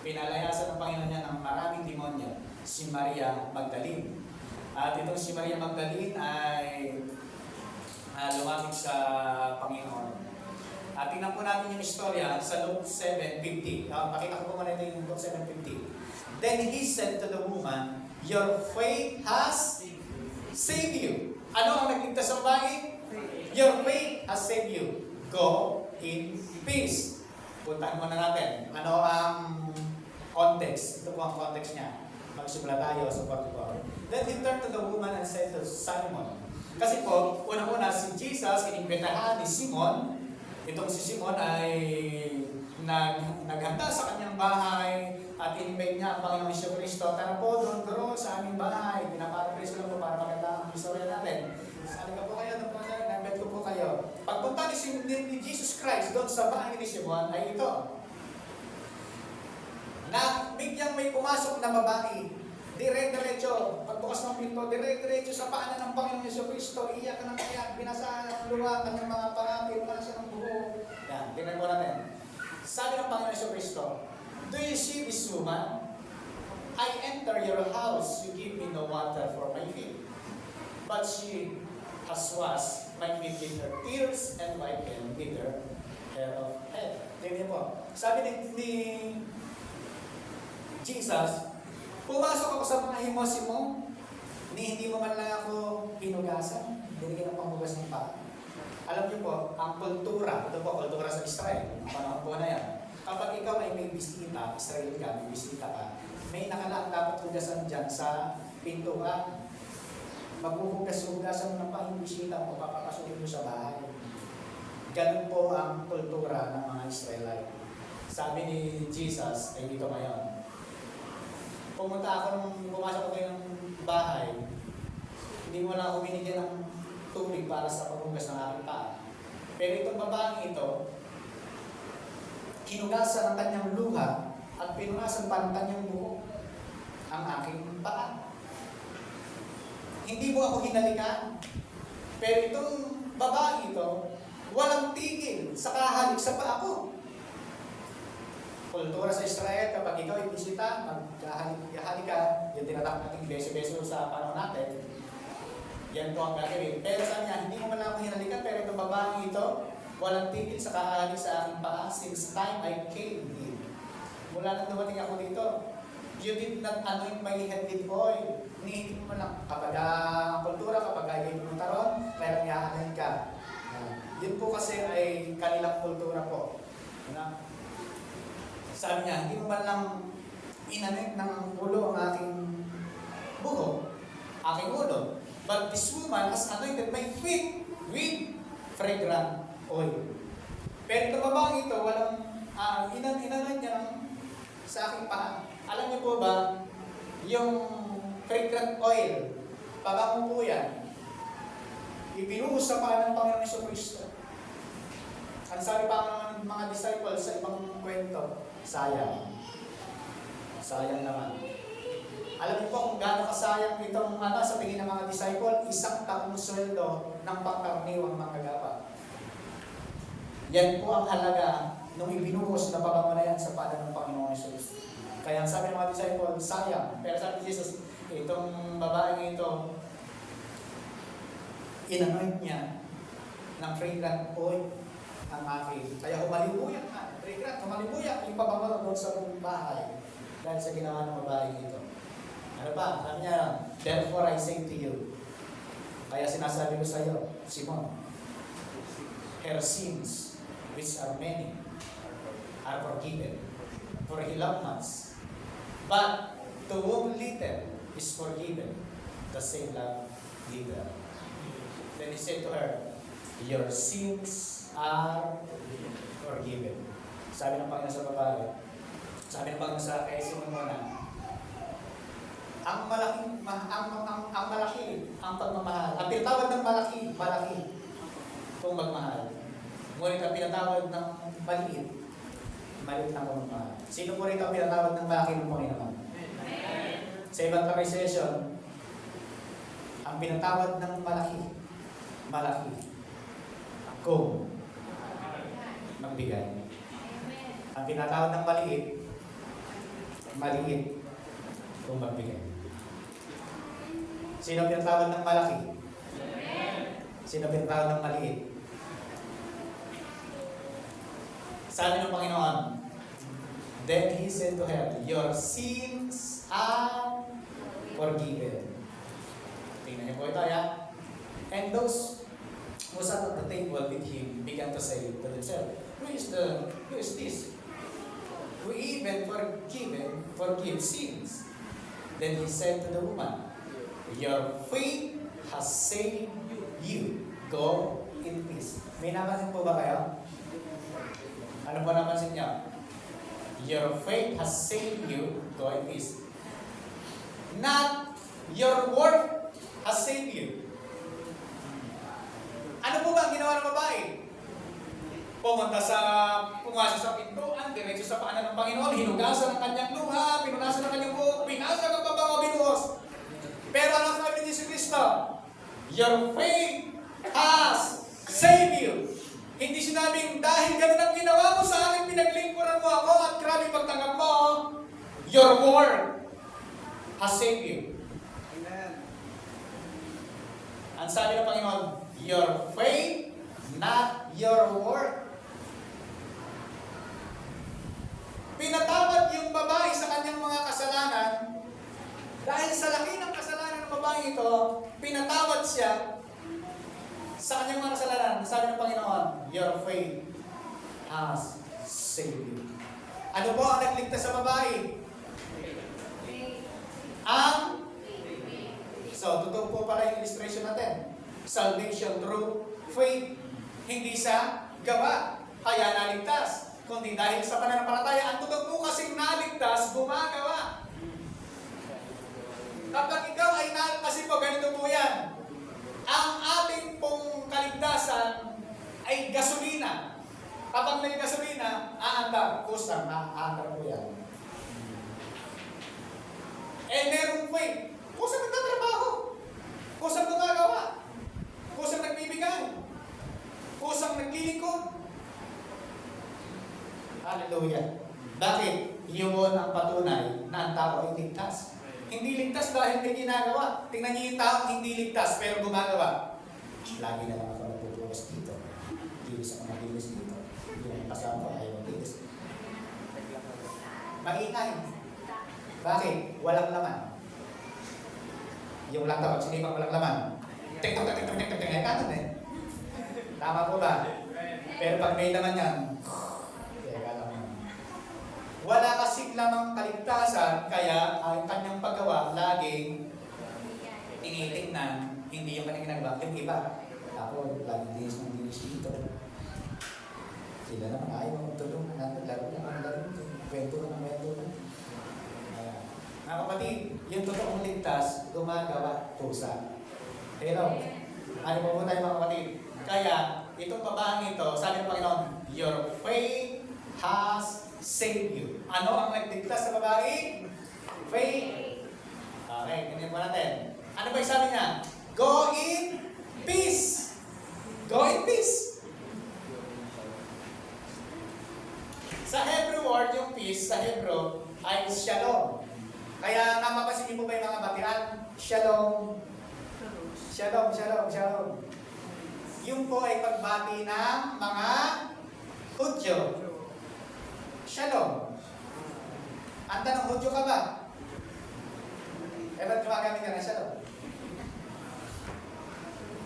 pinalayasan ng Panginoon niya ng maraming demonyo. Si Maria Magdalene. At itong si Maria Magdalene ay lumapit sa Panginoon. At tingnan po natin yung istorya sa Luke 7:50. Pakita ko po muna ito yung Luke 7:50. Then he said to the woman, your faith has saved you. Ano ang nagligtas sa babae? Your faith has saved you. Go in peace. Puntahan muna natin. Ano ang context? Ito po ang context niya. Magsimula tayo sa 44. Then he turned to the woman and said to Simon. Kasi po, unang-una si Jesus, inimbitahan ni Simon. Itong si Simon ay naghanda sa kanyang bahay at in-invite niya ang Panginoong Jesucristo. Tara po, doon sa aming bahay. Pinaparaphrase ko lang po para maganda ang istorya natin. Sali ka po kayo, na-invite ko po kayo. Pagpunta ni Jesus Christ doon sa bahay ni Simon ay ito. Na bigyang may pumasok na babae. Dire-diretso, pagbukas ng pinto, dire-diretso sa paanan ng Panginoong Jesucristo, iyak na iyak, binasahan ng luwa, kanyang mga pangapin, nasa ng buho. Yan, tingnan po natin. Sabi ng Panginoong Jesucristo, do you see this woman? I enter your house, you give me no water for my feet. But she has washed my feet with her tears and wiped them with her hair of head. Tingnan po. Sabi ni Jesus, pumasok ako sa mga himosi mo, hindi mo man lang ako hinugasan, binigyan ng panghugas ng paa. Alam niyo po, ang kultura, ito po, kultura sa Israel, ang panahon po na yan, kapag ikaw ay may bisita, Israel ka, may bisita ka, may nakalaan dapat hugasan dyan sa pintuan. Maghuhugas-hugasan mo ng pang bisita mo, papapasukin mo sa bahay. Ganun po ang kultura ng mga Israelite. Sabi ni Jesus ay dito ngayon. Pumunta ako nung pumasok ko kayo ng bahay, hindi mo lang ako binigyan ng tubig para sa paghugas ng aking paa. Pero itong babaeng ito, kinugasan ang kanyang luha at pinunasan pa ng kanyang buhok ang aking paa. Hindi mo ako hinalikan. Pero itong babae ito, walang tigil sa kahalik sa paa ko. Kultura sa Israel, kapag ikaw ay bisita, maghahalik ka, yung tinatawag natin beso-beso sa panahon natin, yan po ang gagawin. Pero sabi niya, hindi mo man ako hinalikan, pero itong babae ito, walang tigil sa kahalik sa aking paa since time I came here. Mula nang dumating ako dito, you did not anoint my head with oil. Hindi mo lang. Kapag ang kultura, kapag ay pumunta ron, kailang i-anoint ka. Yun po kasi ay kanilang kultura po. Sabi niya, hindi mo man lang inanoint ng ulo ang aking buhok, aking ulo. But this woman has anointed my feet with fragrant oil. Pero ito babaeng ito, walang inanoint niya sa aking paa. Alam niyo po ba, yung fragrant oil, pabango po yan, ibinuhos sa paa ng Panginoon Jesucristo. Ang sabi pa ng mga disciples sa ibang kwento, sayang. Sayang naman. Alam niyo po kung gaano kasayang itong sa tingin ng mga disciple, isang taong sweldo ng pangkaraniwang manggagawa. Yan po ang halaga nung ibinuhos na pabango na yan sa paa ng Panginoon Jesus. Kaya sabi ng mga disciple, sayang. Pero sabi ni Jesus, itong babaeng ito, inanoint niya ng fragrant oil ang aking. Kaya humalibuyak na, fragrant, humalibuyak yung pabango doon sa bahay dahil sa ginawa ng babaeng ito. Ano ba? Sabi niya, therefore I say to you, kaya sinasabi ko sa iyo, Simon, her sins, which are many, are forgiven, for he loved much. But to whom little is forgiven, the same love little. Then he said to her, your sins are forgiven. Sabi ng Panginoon sa babae, sabi ng Panginoon sa kay Simon muna, ang malaki, ang pagmamahal. Ang pinatawad ng malaki kung magmahal. Ngunit ang pinatawad ng maliit na pagmamahal. Sino po rito ang pinatawad ng malaki ng Panginoon? Sa evangelization, ang pinatawad ng malaki kung magbigay. Ang pinatawad ng maliit kung magbigay. Sino pinatawad ng malaki? Sino pinatawad ng maliit? Sabi ng Panginoon, then he said to her, your sins are forgiven. Tingnan niyo po ito, ya. And those who sat at the table with him began to say to themselves, who is this? Who even forgive sins? Then he said to the woman, your faith has saved you. Go in peace. May napansin po ba kayo? Ano po napansin niyo? Your faith has saved you. Go in peace. Not your work has saved you. Ano po ba ang ginawa ng babae? Pumasok sa pintuan, diretso sa paanan ng Panginoon, hinugasan ang kanyang luha, pinunasan ang kanyang buhok, pinasag ang pabango, binuhos. Pero ano sabi ni Jesucristo? Your faith has saved you. Hindi sinabing dahil ganun ang ginawa mo sa akin, pinaglingkuran mo ako at grabe pagtanggap mo, your word has saved you. Amen. Ang sabi ng Panginoon, your faith, not your word. Pinatawad yung babae sa kanyang mga kasalanan dahil sa laki ng kasalanan ng babae ito, pinatawad siya Sa kanyang mga kasalanan, sabi ng Panginoon, your faith has saved you. Ano po ang nagligtas sa babae? So, totoo po pala yung illustration natin. Salvation through faith. Hindi sa gawa. Kaya naligtas. Kundi dahil sa pananampalataya, ang totoo po kasing naligtas, gumagawa. Kapag ikaw ay kasi po ganito po yan. Ang ating pong kaligtasan ay gasolina. Kapag may gasolina, aandar. Kusang aandar po yan. Merong faith. Kusang nagtatrabaho. Kusang gumagawa. Kusang nagbibigay. Kusang naglilingkod. Hallelujah. Bakit? Yun ang patunay na ang tao ay ligtas. Hindi ligtas dahil may ginagawa. Tingnan niyo yung tao hindi ligtas pero gumagawa. Lagi na lang ako nagpupulos dito. Dilis ako magilis dito. Yung kasama ko ayaw magilis. Maingay. Bakit? Walang laman. Yung laptop, pag sinipan walang laman. Ting-ting-ting-ting-ting-ting-ting. Kanan eh. Tama po ba? Pero pag may laman yan, wala kasing lamang kaligtasan, kaya ang kanyang paggawa laging tinitingnan, hindi yung kanyang ginagawa, yung iba. Ako, laging dinis ng dinis dito. Sila naman ayaw magtulong, laro na, kwento na. Mga kapatid, yung totoong ligtas, gumagawa pusa. Pero, ano po tayo mga kapatid? Kaya, itong babaeng ito, sabi ng Panginoon, your faith has saved you. Ano ang nagligtas sa babae? Faith. Okay, ganyan po natin. Ano ba yung sabi niya? Go in peace. Go in peace. Sa Hebrew word, yung peace, sa Hebrew, ay shalom. Kaya napapansin niyo po ba yung mga batiran? Shalom. Shalom, shalom, shalom. Yung po ay pagbati ng mga Hudyo. Shalom. Ang tanong, Hudyo ka ba? Ba't gumagamit ka ng shalom?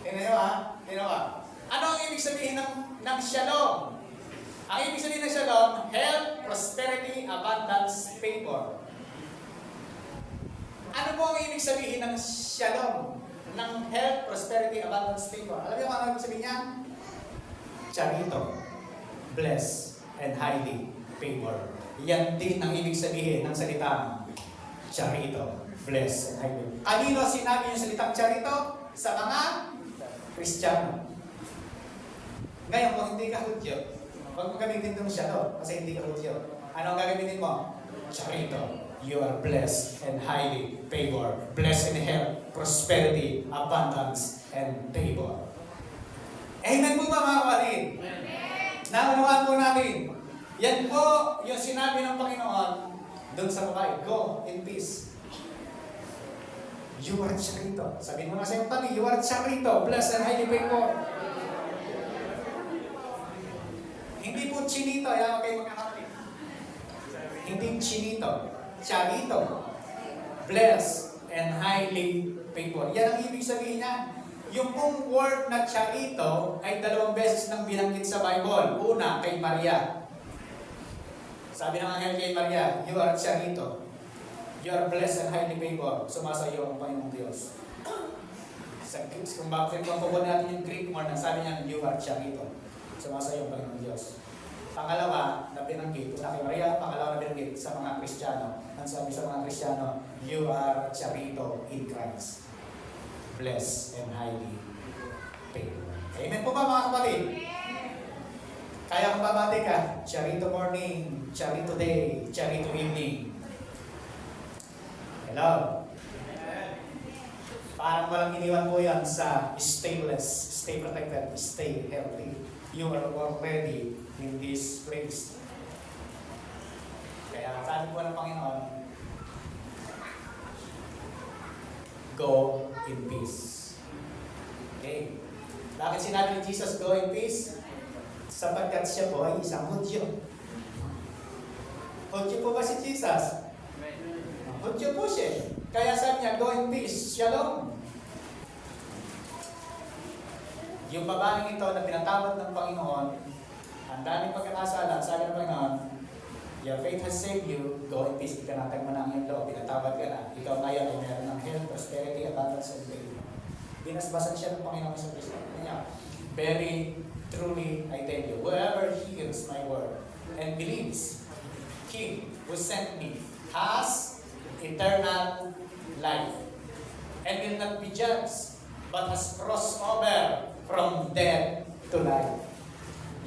Tingnan nyo ha? Tingnan nyo ha? Ano ang ibig sabihin ng shalom? Ang ibig sabihin ng shalom, health, prosperity, abundance, favor. Ano po ang ibig sabihin ng shalom? Ng health, prosperity, abundance, favor. Alam niyo kung ano ibig sabihin niya? Charito, bless, and highly favor. Yan din ang ibig sabihin ng salitang charito, bless, and highly. Kanino sinabi yung salitang charito? Sa mga Kristiyano. Ngayon, kung hindi ka Hudyo, huwag mo gamitin itong shalom kasi hindi ka Hudyo. Ano ang gagamitin mo? Charito. You are blessed and highly favored. Blessed in health, prosperity, abundance, and favor. Amen po ba mga kapatid? Naunawaan po natin. Yan po yung sinabi ng Panginoon doon sa babae. Go in peace. You are charito. Sabihin mo na sa iyong pati, you are charito. Blessed and highly favored. Hindi po chinito. Ayaw kayo magkakapatid. Hindi chinito. Charito, blessed, and highly favored. Yan ang ibig sabihin niya. Yung pong word na charito ay 2 beses nang binanggit sa Bible. Una, kay Maria. Sabi ng anghel kay Maria, you are charito. You are blessed and highly favored. Sumasayo ang Panginoong Diyos. Kung bakit kung pagbubuan natin yung Greek word, sabi niya, you are charito. Sumasayo ang Panginoong Diyos. Pangalawa na binanggit, una kay Maria, pangalawa na binanggit sa mga Kristiyano. Ang sabi sa mga Kristiyano, you are charito in Christ. Blessed and highly favored. Amen po ba mga kapatid? Kaya kung babati ka, charito morning, charito day, charito evening. Hello? Parang walang iniwan po yan sa stay blessed, stay protected, stay healthy. You are already in this place. Kaya sabi po ng Panginoon, go in peace. Okay. Bakit sinabi ni Jesus, go in peace? Sapagkat siya po ay isang Hudyo. Hudyo po ba si Jesus? Hudyo po siya. Kaya sabi niya, go in peace. Shalom. Yung babaeng ito na pinatawad ng Panginoon, ang daming pagkakasala, sabi ng Panginoon, your faith has saved you, go in peace, ikanatag mo na ang iyong loob, pinatawad ka na. Ikaw ngayon ay meron ng health, prosperity, abundance, and faith. Binasbasan siya ng Panginoon sa Kristo. Kanya, very truly, I tell you, whoever hears my word and believes, He who sent me has eternal life and will not be judged, but has crossed over from death to life.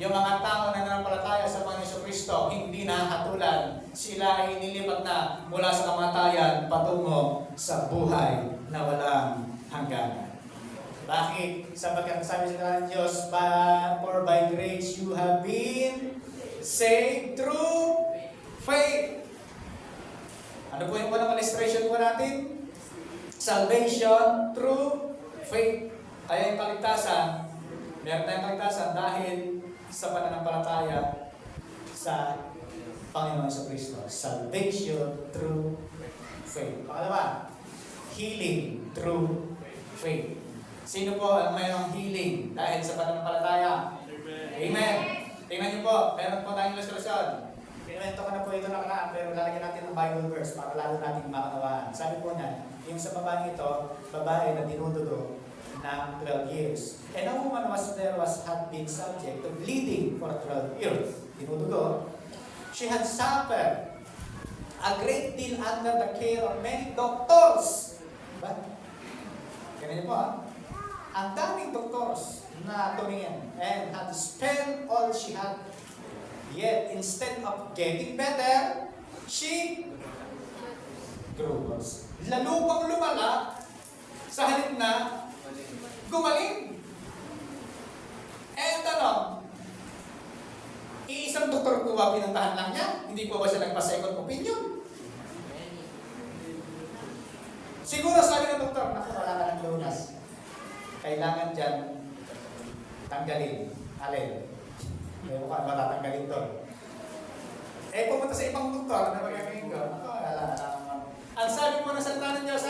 Yung mga tao na nanampalataya sa Panginoon Kristo, hindi nahatulan. Sila ay nilipat na mula sa kamatayan patungo sa buhay na walang hanggan. Bakit? Sapagkat sabi sa ng Diyos, for by grace you have been saved through faith. Ano po yung unang illustration po natin? Salvation through faith. Kaya yung kaligtasan, meron tayong kaligtasan dahil sa pananampalataya sa Panginoon sa Kristo. Salvation through faith. Pangalawa, healing through faith. Sino po ang mayroong healing dahil sa pananampalataya? Amen. Tingnan niyo po, meron po tayong illustration. Pinwento ko na po ito nakaraan, pero lalagyan natin ng Bible verse para lalo natin makanawaan. Sabi po niya, yung sa babae ito, babae na dinudugo ng 12 years. And a woman had been subject to bleeding for 12 years. Dinudugo. She had suffered a great deal under the care of many doctors. But, ganyan po ang daming doctors na tumingin and had spent all she had. Yet, instead of getting better, she grew worse. Lalo pang lumala sa halip na gumaling. And iisang doktor po ba pinuntahan lang niya? Hindi po ba siya nagpa-second opinion? Siguro sabi ng doktor, naku, wala ka ng lunas. Kailangan dyan tanggalin. Alin? May mukhang matatanggalin to. Pumunta sa ibang doktor na magagawin ko. Naku, wala ka naman. Ang sabi mo na salita ng Diyos,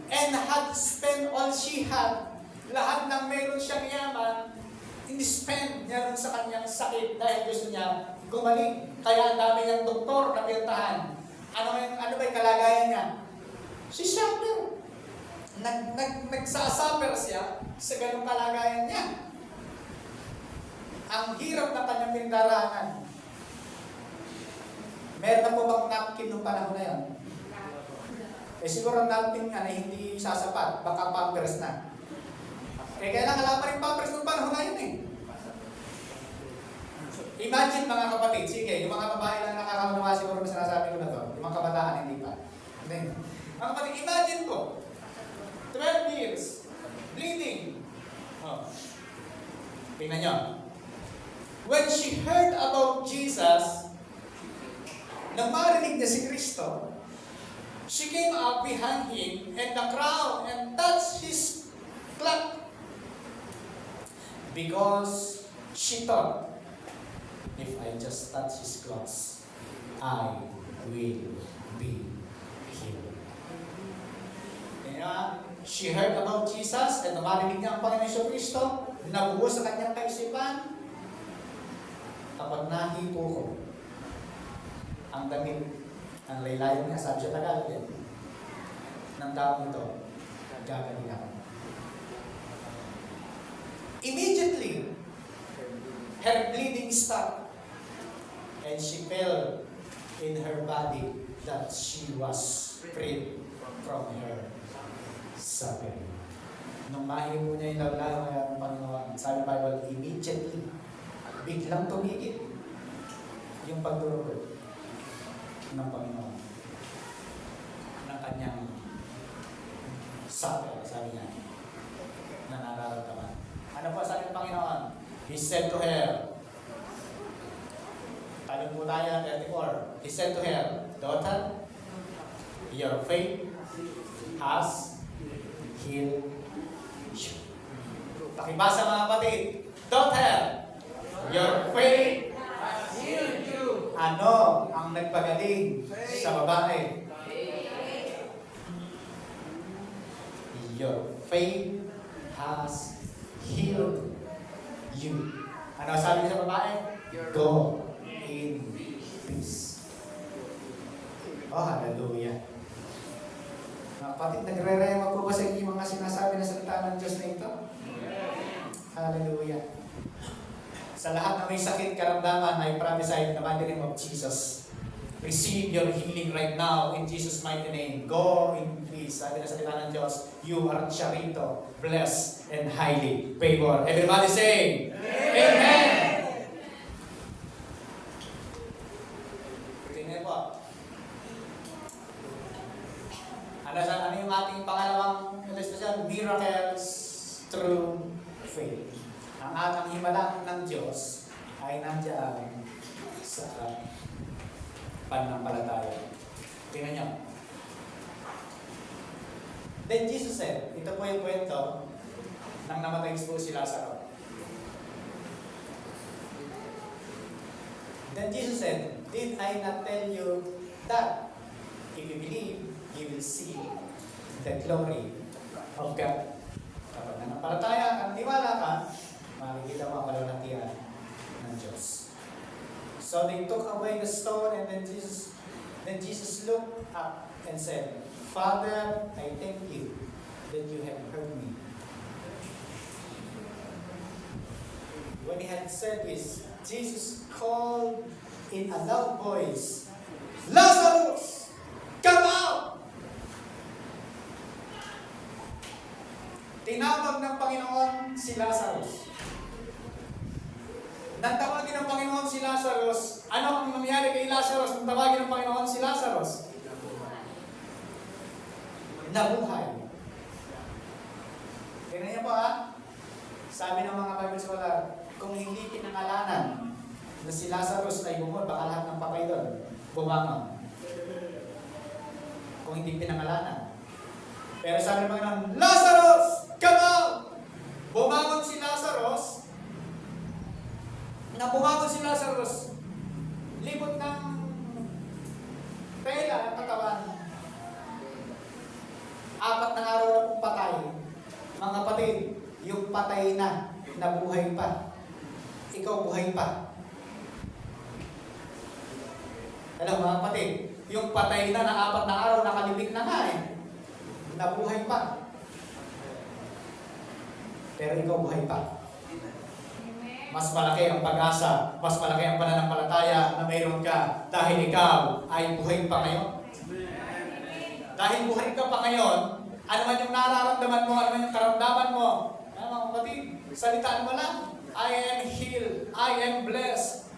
and had spent all she had. Lahat ng meron siyang yaman, in-spend niya sa kanyang sakit dahil gusto niya gumaling. Kaya ang dami niyang doktor na pinuntahan. Ano ba yung kalagayan niya? Si suffer. Nagsasuffer siya sa ganung kalagayan niya. Ang hirap na kanyang pinagdaraanan. Meron na po bang napkin nung panahon na yun? Siguro ang napkin nga na hindi sasapat, baka pampers na. Kailangan wala pa rin pampers nung panahon na yun Imagine mga kapatid, sige, yung mga babae lang nakakamawa siguro na sinasabi ko na to, yung mga kabataan hindi pa. Mga kapatid, imagine ko, 12 years, bleeding. Tingnan nyo. When she heard about Jesus, nang marinig niya si Kristo, she came up behind him and the crowd and touched his cloak. Because she thought, if I just touch his clothes, I will be healed. Kaya, she heard about Jesus and marinig niya ang Panginoon Kristo, nabuo sa kanyang kaisipan, kapag nahipo ko, ang damit, ang laylayan niya, sabi siya Tagalog yan, ng taong ito, gagaling ako. Immediately, her bleeding stopped, and she felt in her body that she was freed from her suffering. Nung mahipo niya yung lawlaw ng Panginoon, sabi ng Bible, immediately, biglang tumigil yung pagdurog ng Panginoon ng kanyang suffer, sabi niya, na nararamdaman. Ano po sabi ng Panginoon? He said to her, talong po tayo 34, He said to her, daughter, your faith has healed you. Pakibasa mga kapatid, daughter, your faith has healed you. Ano ang nagpagaling sa babae? Your faith has healed you. Ano sabi niya sa babae? Go in peace. Oh, hallelujah. Kapatid, nagre-rema po ba sa inyo mga sinasabi na salita ng Diyos na ito? Hallelujah. Sa lahat na may sakit, karamdaman, I prophesy in the mighty name of Jesus. Receive your healing right now in Jesus' mighty name. Go in peace. Sabi na salita ng Diyos, you are charito, blessed, and highly favored. Everybody say, Amen! Tingnan po. Ano yung ating pangalawang illustration? Miracles through faith. Ang ating himala ng Diyos ay nandiyan sa pananampalataya. Tingnan nyo. Then Jesus said, ito po yung kwento nang namatay po si Lazaro. Then Jesus said, did I not tell you that if you believe, you will see the glory of God? Kapag nanampalataya ang tiwala ka, makikita mo ang kalulatian ng Diyos. So they took away the stone and then Jesus looked up and said, Father, I thank you that you have heard me. When he had said this, Jesus called in a loud voice, Lazarus, come out! Tinawag ng Panginoon si Lazarus. Nang tawagin ng Panginoon si Lazarus, ano ang nangyari kay Lazarus nang tawagin ng Panginoon si Lazarus? Nabuhay. Tingnan niyo po ha. Sabi ng mga Bible scholar, kung hindi pinangalanan na si Lazarus ay bumol, baka lahat ng patay doon bumangon. Kung hindi pinangalanan. Pero sabi ng Panginoon, Lazarus, come out! Bumangon si Lazarus. Na bumangon si Lazarus, libot ng tela at katawan. 4 na araw na pong patay. Mga kapatid, yung patay na, nabuhay pa. Ikaw buhay pa. Alam mga kapatid, yung patay na 4 na araw, nakalibing na nga eh. Nabuhay pa. Pero ikaw buhay pa. Mas malaki ang pag-asa, mas malaki ang pananampalataya na mayroon ka dahil ikaw ay buhay pa ngayon. Dahil buhay ka pa ngayon, ano man yung nararamdaman mo, ano man yung karamdaman mo, mga kapatid, salitaan mo lang, I am healed, I am blessed.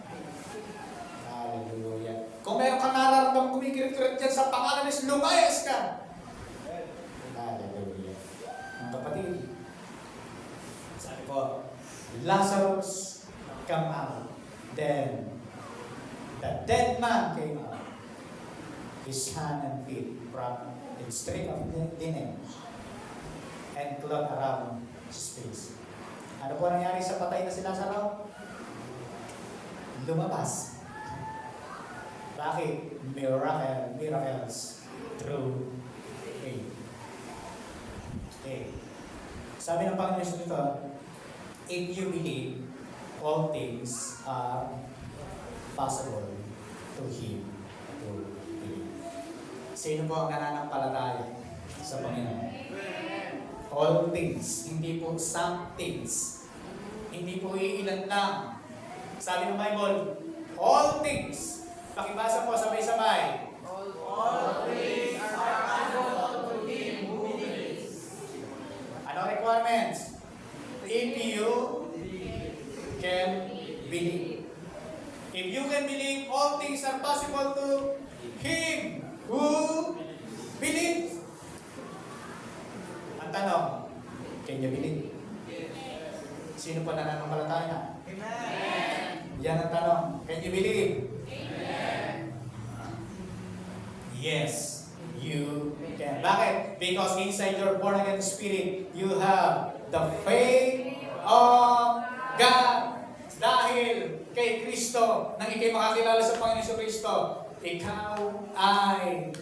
Hallelujah. Kung mayroon kang nararamdaman kumikirit-kirit dyan sa pangalan is lumayas ka. Hallelujah. Mga kapatid, sabi ko, Lazarus come out. Then the dead man came out. His hand and feet from the street of linen and cloth around his face. Ano po nangyari sa patay na si Lazaro? Lumabas. Bakit? Miracles through faith. Okay. Sabi ng Panginoon dito, if you believe, all things are possible to him who believes. Sino po ang nananampalataya sa Panginoon? All things, hindi po some things. Hindi po iilan lang. Sabi ng Bible, all things. Pakibasa po sabay-sabay. All things are possible to him who believes. Ano requirements? If you can believe. If you can believe, all things are possible to him who believes. Ang tanong, can you believe? Sino pa nananampalataya? Amen. Yan ang tanong, can you believe? Amen. Yes, you can. Bakit? Because inside your born again spirit, you have the faith of God. Dahil kay Kristo, nang ikay makakilala sa Panginoon Kristo, ikaw ay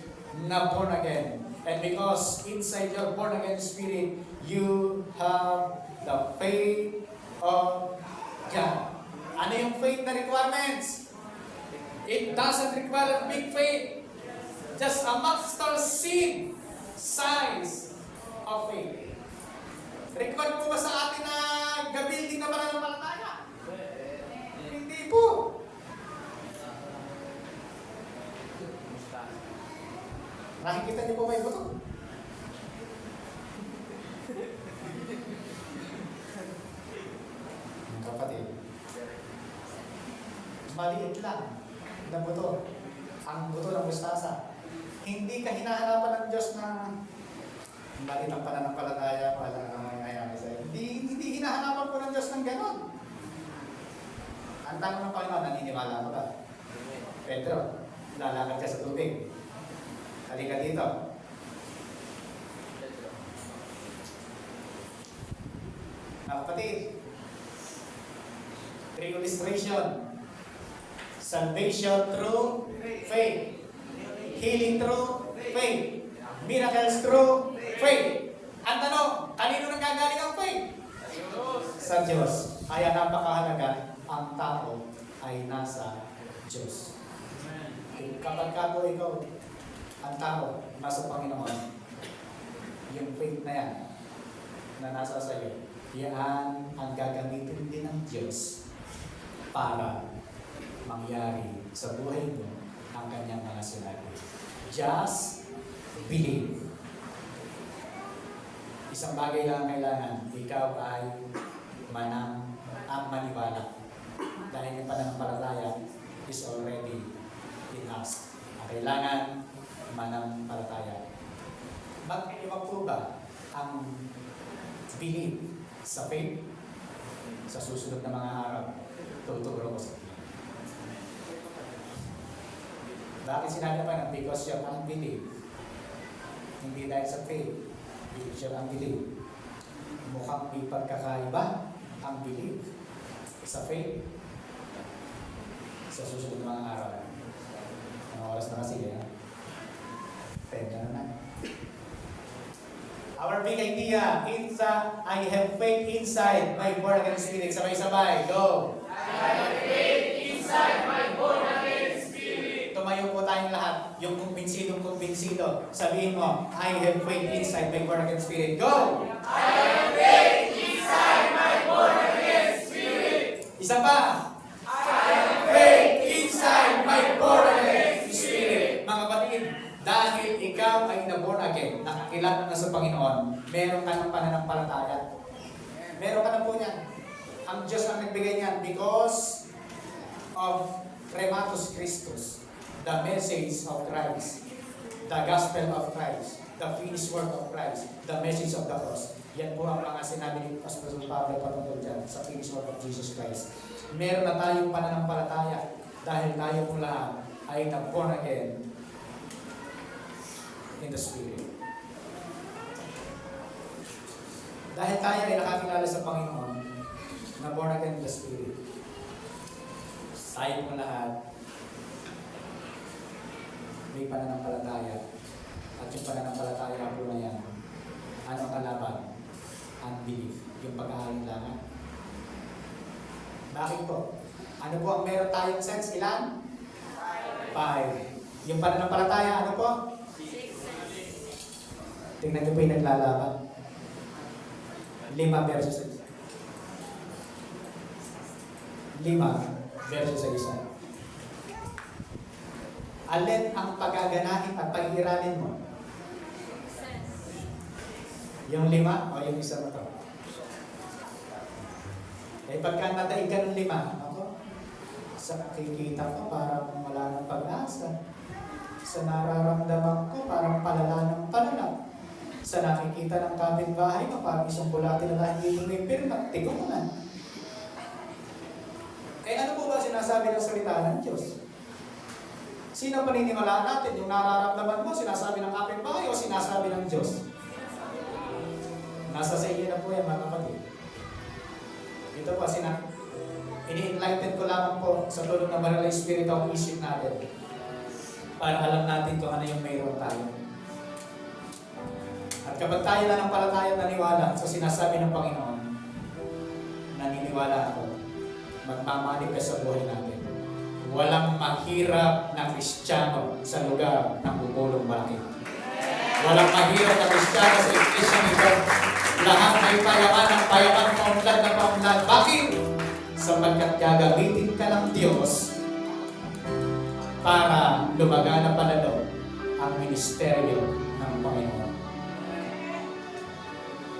na born again. And because inside your born-again spirit, you have the faith of God. Ano yung faith na requirements? It doesn't require a big faith. Just a mustard seed size of faith. Required po ba sa atin na gabuilding na pananampalataya? Hindi po. Nakikita niyo po ba yung buto? Kapatid, maliit lang na buto. Ang buto ng mustasa. Hindi ka hinahanapan ng Diyos na maliit ang pananampalataya, wala na mangyayari sa'yo. Hindi hinahanapan po ng Diyos ng ganon. Ang tanong ng Panginoon, naniniwala ka ba? Pedro, lalakad ka sa tubig. Halika dito. Kapatid, 3 illustration. Salvation through faith. Healing through faith. Miracles through faith. Ang tanong, kanino nanggagaling ang faith? Sa Diyos. Kaya napakahalaga, ang tao ay nasa Diyos. Kapag ka po ikaw, ang tao nasa Panginoon, yung faith na yan, na nasa sa'yo, yan ang gagamitin din ng Diyos para mangyari sa buhay mo ang kanyang mga sinabi. Just believe. Isang bagay lang kailangan, ikaw ay maniwala. Dahil yung pananampalataya is already in us. Ang kailangan, mananampalataya. Mag-iba po ba ang believe sa faith sa susunod na mga araw? Tuturo ko sa inyo. Bakit sinabi pa ng because you have unbelief? Hindi dahil sa faith, because you have unbelief. Mukhang may pagkakaiba ang belief sa faith sa susunod na mga araw. Ang oras na kasi, Pwede na. Our big idea, I have faith inside my born-again spirit. Sabay-sabay, go! I have faith inside my born-again spirit. Tumayo po tayong lahat. Yung kumbinsido. Sabihin mo, I have faith inside my born-again spirit. Go! I have faith inside my born-again spirit. Isa pa. I have faith inside my born-again spirit. Mga kapatid, dahil ikaw ay na-born again, nakakilala na sa Panginoon, meron ka ng pananampalataya. Meron ka na po niyan. Ang Diyos ang nagbigay niyan because of Rematus Christus, the message of Christ, the gospel of Christ, the finished work of Christ, the message of the cross. Yan po ang mga sinabi ni Pastor Pablo patungkol dyan sa finished work of Jesus Christ. Meron na tayong pananampalataya dahil tayo po lahat ay na-born again in the Spirit. Dahil tayo ay nakakilala sa Panginoon na born again in the Spirit, tayo po lahat may pananampalataya. At yung pananampalataya po na yan, ano ang kalaban? Unbelief. Yung pag-aalinlangan. Bakit po? Ano po ang meron tayong sense? Ilan? 5. Yung pananampalataya, ano po? Tingnan niyo po yung naglalaban. 5 versus 1. 5 versus 1. Alin ang pagaganahin at pag-iiralin mo? Yung 5 o yung isa mo to? Eh pagka nadaig ka ng 5, ako, sa nakikita ko parang wala ng pag-asa. Sa nararamdaman ko parang palala ng palala. Sa nakikita ng kapitbahay mo, parang isang bulati na hindi lumipirma, tigo mo na. Eh ano po ba sinasabi ng salita ng Diyos? Sino paniniwalaan natin? Yung nararamdaman mo, sinasabi ng kapitbahay o sinasabi ng Diyos? Nasa sa inyo na po yan, mga kapatid. Ito po, ini-enlighten ko lamang po sa tulong ng Banal na Espiritu ang isip natin para alam natin kung ano yung mayroon tayo. At kapag tayo nananampalataya at naniwala sa sinasabi ng Panginoon, naniniwala ako, magmamanifest sa buhay natin. Walang mahirap na Kristiyano sa lugar ng bubulong malaki. Walang mahirap na Kristiyano sa iglesia nito. Lahat may payaman, paunlad na paunlad. Bakit? Sapagkat gagamitin ka ng Diyos para lumagana palalo ang ministeryo ng Panginoon.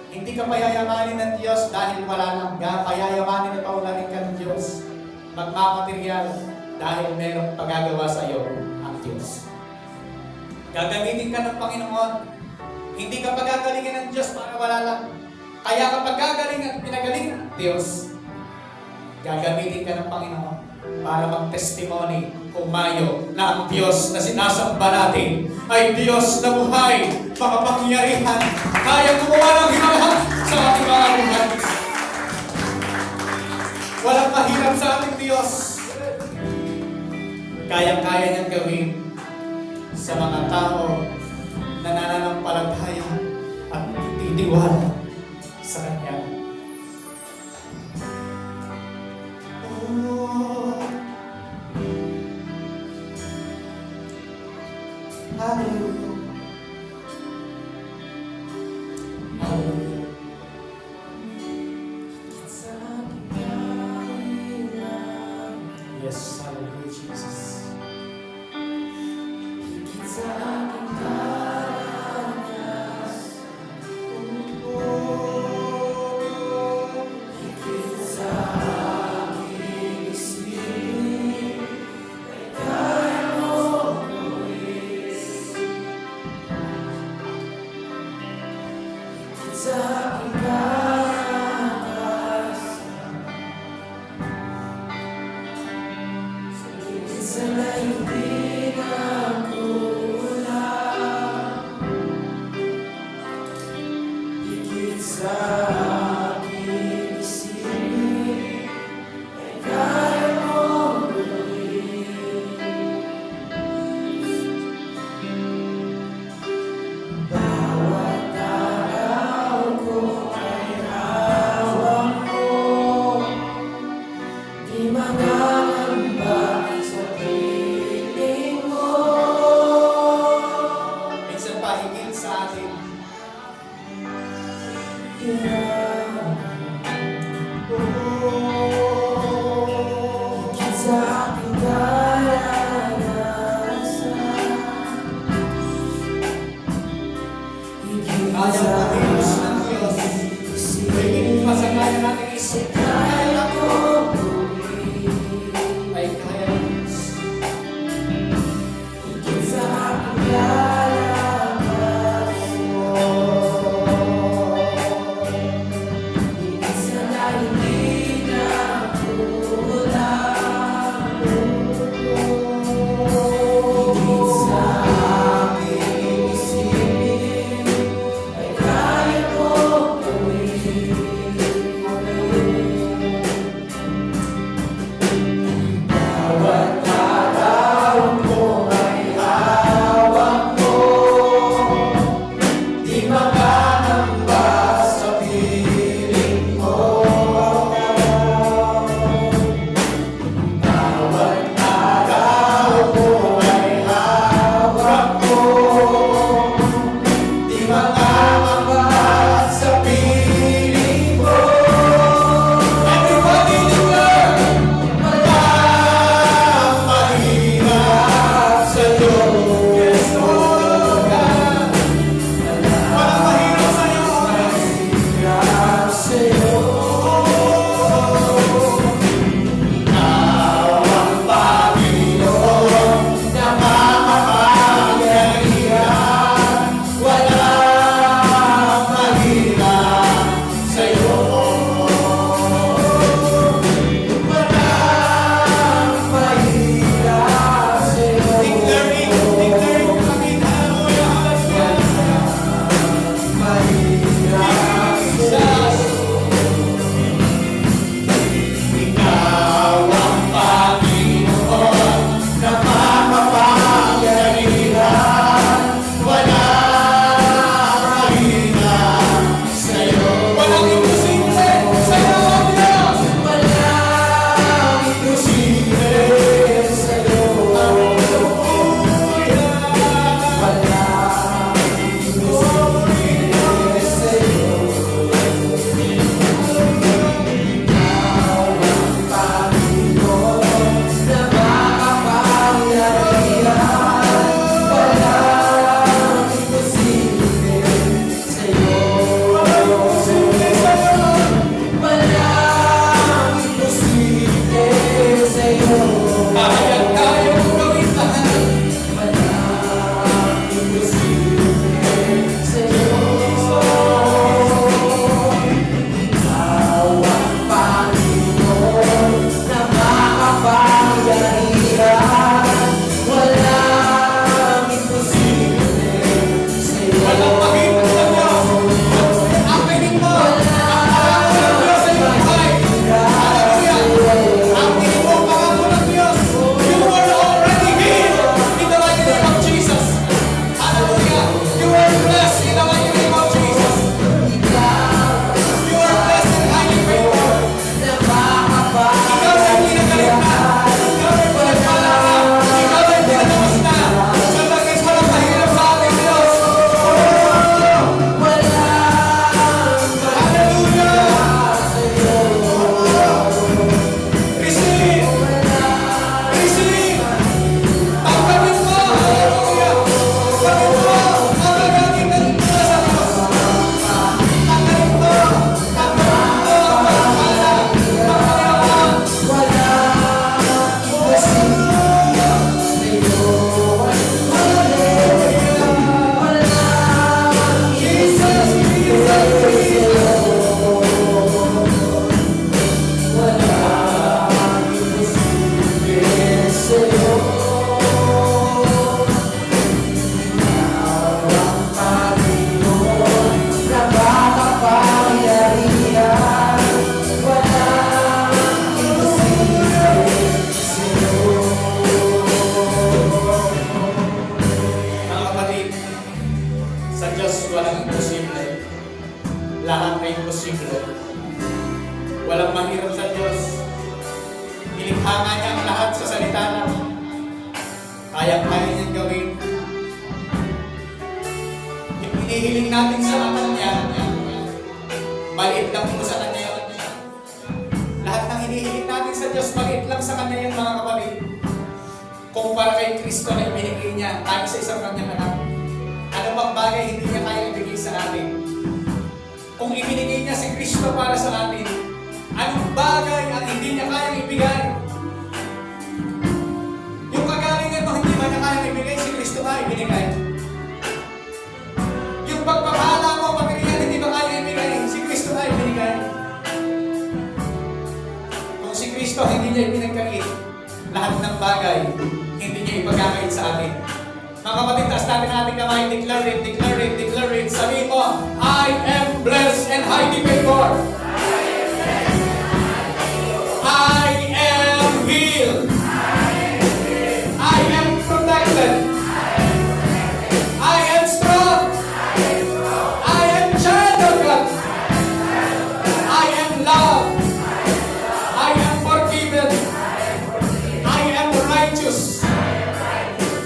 Hindi ka payayamanin ng Diyos dahil wala lang. Payayamanin at paunlarin ka ng Diyos. Magmamaterial dahil merong pagagawa sa iyo ang Diyos. Gagamitin ka ng Panginoon. Hindi ka pagagalingin ng Diyos para wala lang. Kaya kapag gagaling at pinagaling ng Diyos, gagamitin ka ng Panginoon para mag-testimony, umayo na ang Diyos na sinasamba natin ay Diyos na buhay, makapangyarihan, kaya gumawa ng hinahan sa ating mga buhay. Walang mahirap sa ating Diyos. Kaya-kaya niyang gawin sa mga tao na nananampalataya at titiwala sa Kanya. Oh, hallelujah. Hallelujah. Yes, hallelujah, Jesus. Minsan pa higit sa atin. Kaya pag-ilos ng Diyos, higit pa sa kaya natin isip. Kaya ako ay kaya ng Diyos. mahirap sa Diyos. Ilikha nga niya ang lahat sa salita lang. Kaya-kaya niyang gawin. Yung hinihiling natin sa Kanya, maliit lang po sa Kanya yun. Lahat ng hinihiling natin sa Diyos, maliit lang sa Kanya yung mga kapatid. Kumpara kay Kristo na ibinigay niya tayo sa isang Kanyang anak. Ano bang bagay hindi niya kaya ibigay sa atin? Kung ibinigay niya si Kristo para sa atin, anong bagay ang hindi niya kaya ibigay? Yung kagalingan mo, hindi ba niya kaya ibigay? Si Kristo ba ibinigay? Yung pagpapala mo, material, hindi ba kaya ibigay? Si Kristo ba ibinigay? Kung si Kristo hindi niya ibinagkait, lahat ng bagay, hindi niya ipagkakait sa atin. Mga kapatid, taas natin ating kamay, declare it, declare it, declare it. Sabihin mo, I am blessed and highly favored. I am healed. I am protected. I am strong. I am child of God. I am loved. I am forgiven. I am righteous.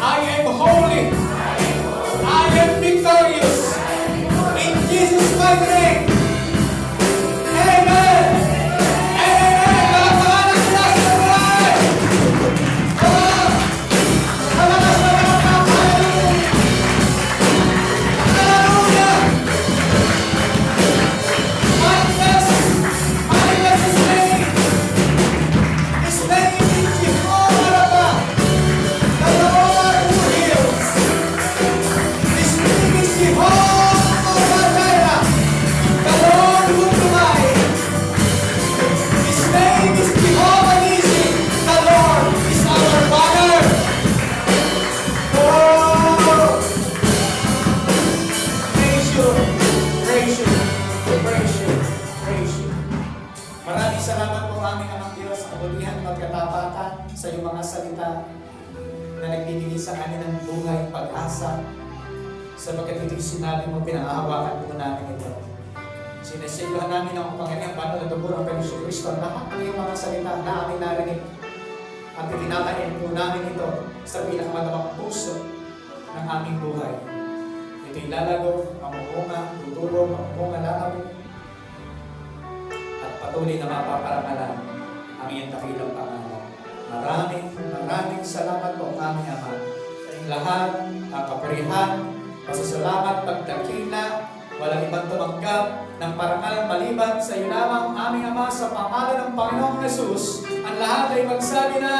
I am holy. I am victorious. In Jesus' mighty name. Amen. Amen. Palakpakan ang Diyos sa buhay. Malakas na palakpak. Hallelujah. Manifest His name. His name is Jehovah Rapha. The Lord who heals. His name is Jehovah Jireh. The Lord who provides. His name is Jehovah Nissi. The Lord is our Father. Oh! Praise you. Praise you. Praise you. Praise you. Maraming salamat po aming Amang Diyos sa kabutihan at katapatan sa iyong mga salita na nagbibigay sa amin ng buhay, pag-asa, sapagkat ito'y sinabi mo, pinangahawakan po namin ito. Sinasayuhan namin ang Panginoon paano na dugo ng Panginoon Kristo ang lahat ng iyong mga salita na aming narinig. At itinatayin po namin ito sa pinakamatawang puso ng aming buhay. Ito'y lalago, mamumunga, tutulog, mamumunga lalago, at patuloy na mapaparangalan ang iyong dakilang pangalan. Maraming salamat po aming Ama. Sa iyong lahat, ang kapurihan, pasasalamat, pagdakila, walang ibang tumanggap ng parangal maliban sa iyo lamang aming Ama, sa pangalan ng Panginoong Jesus. Ang lahat ay magsabi na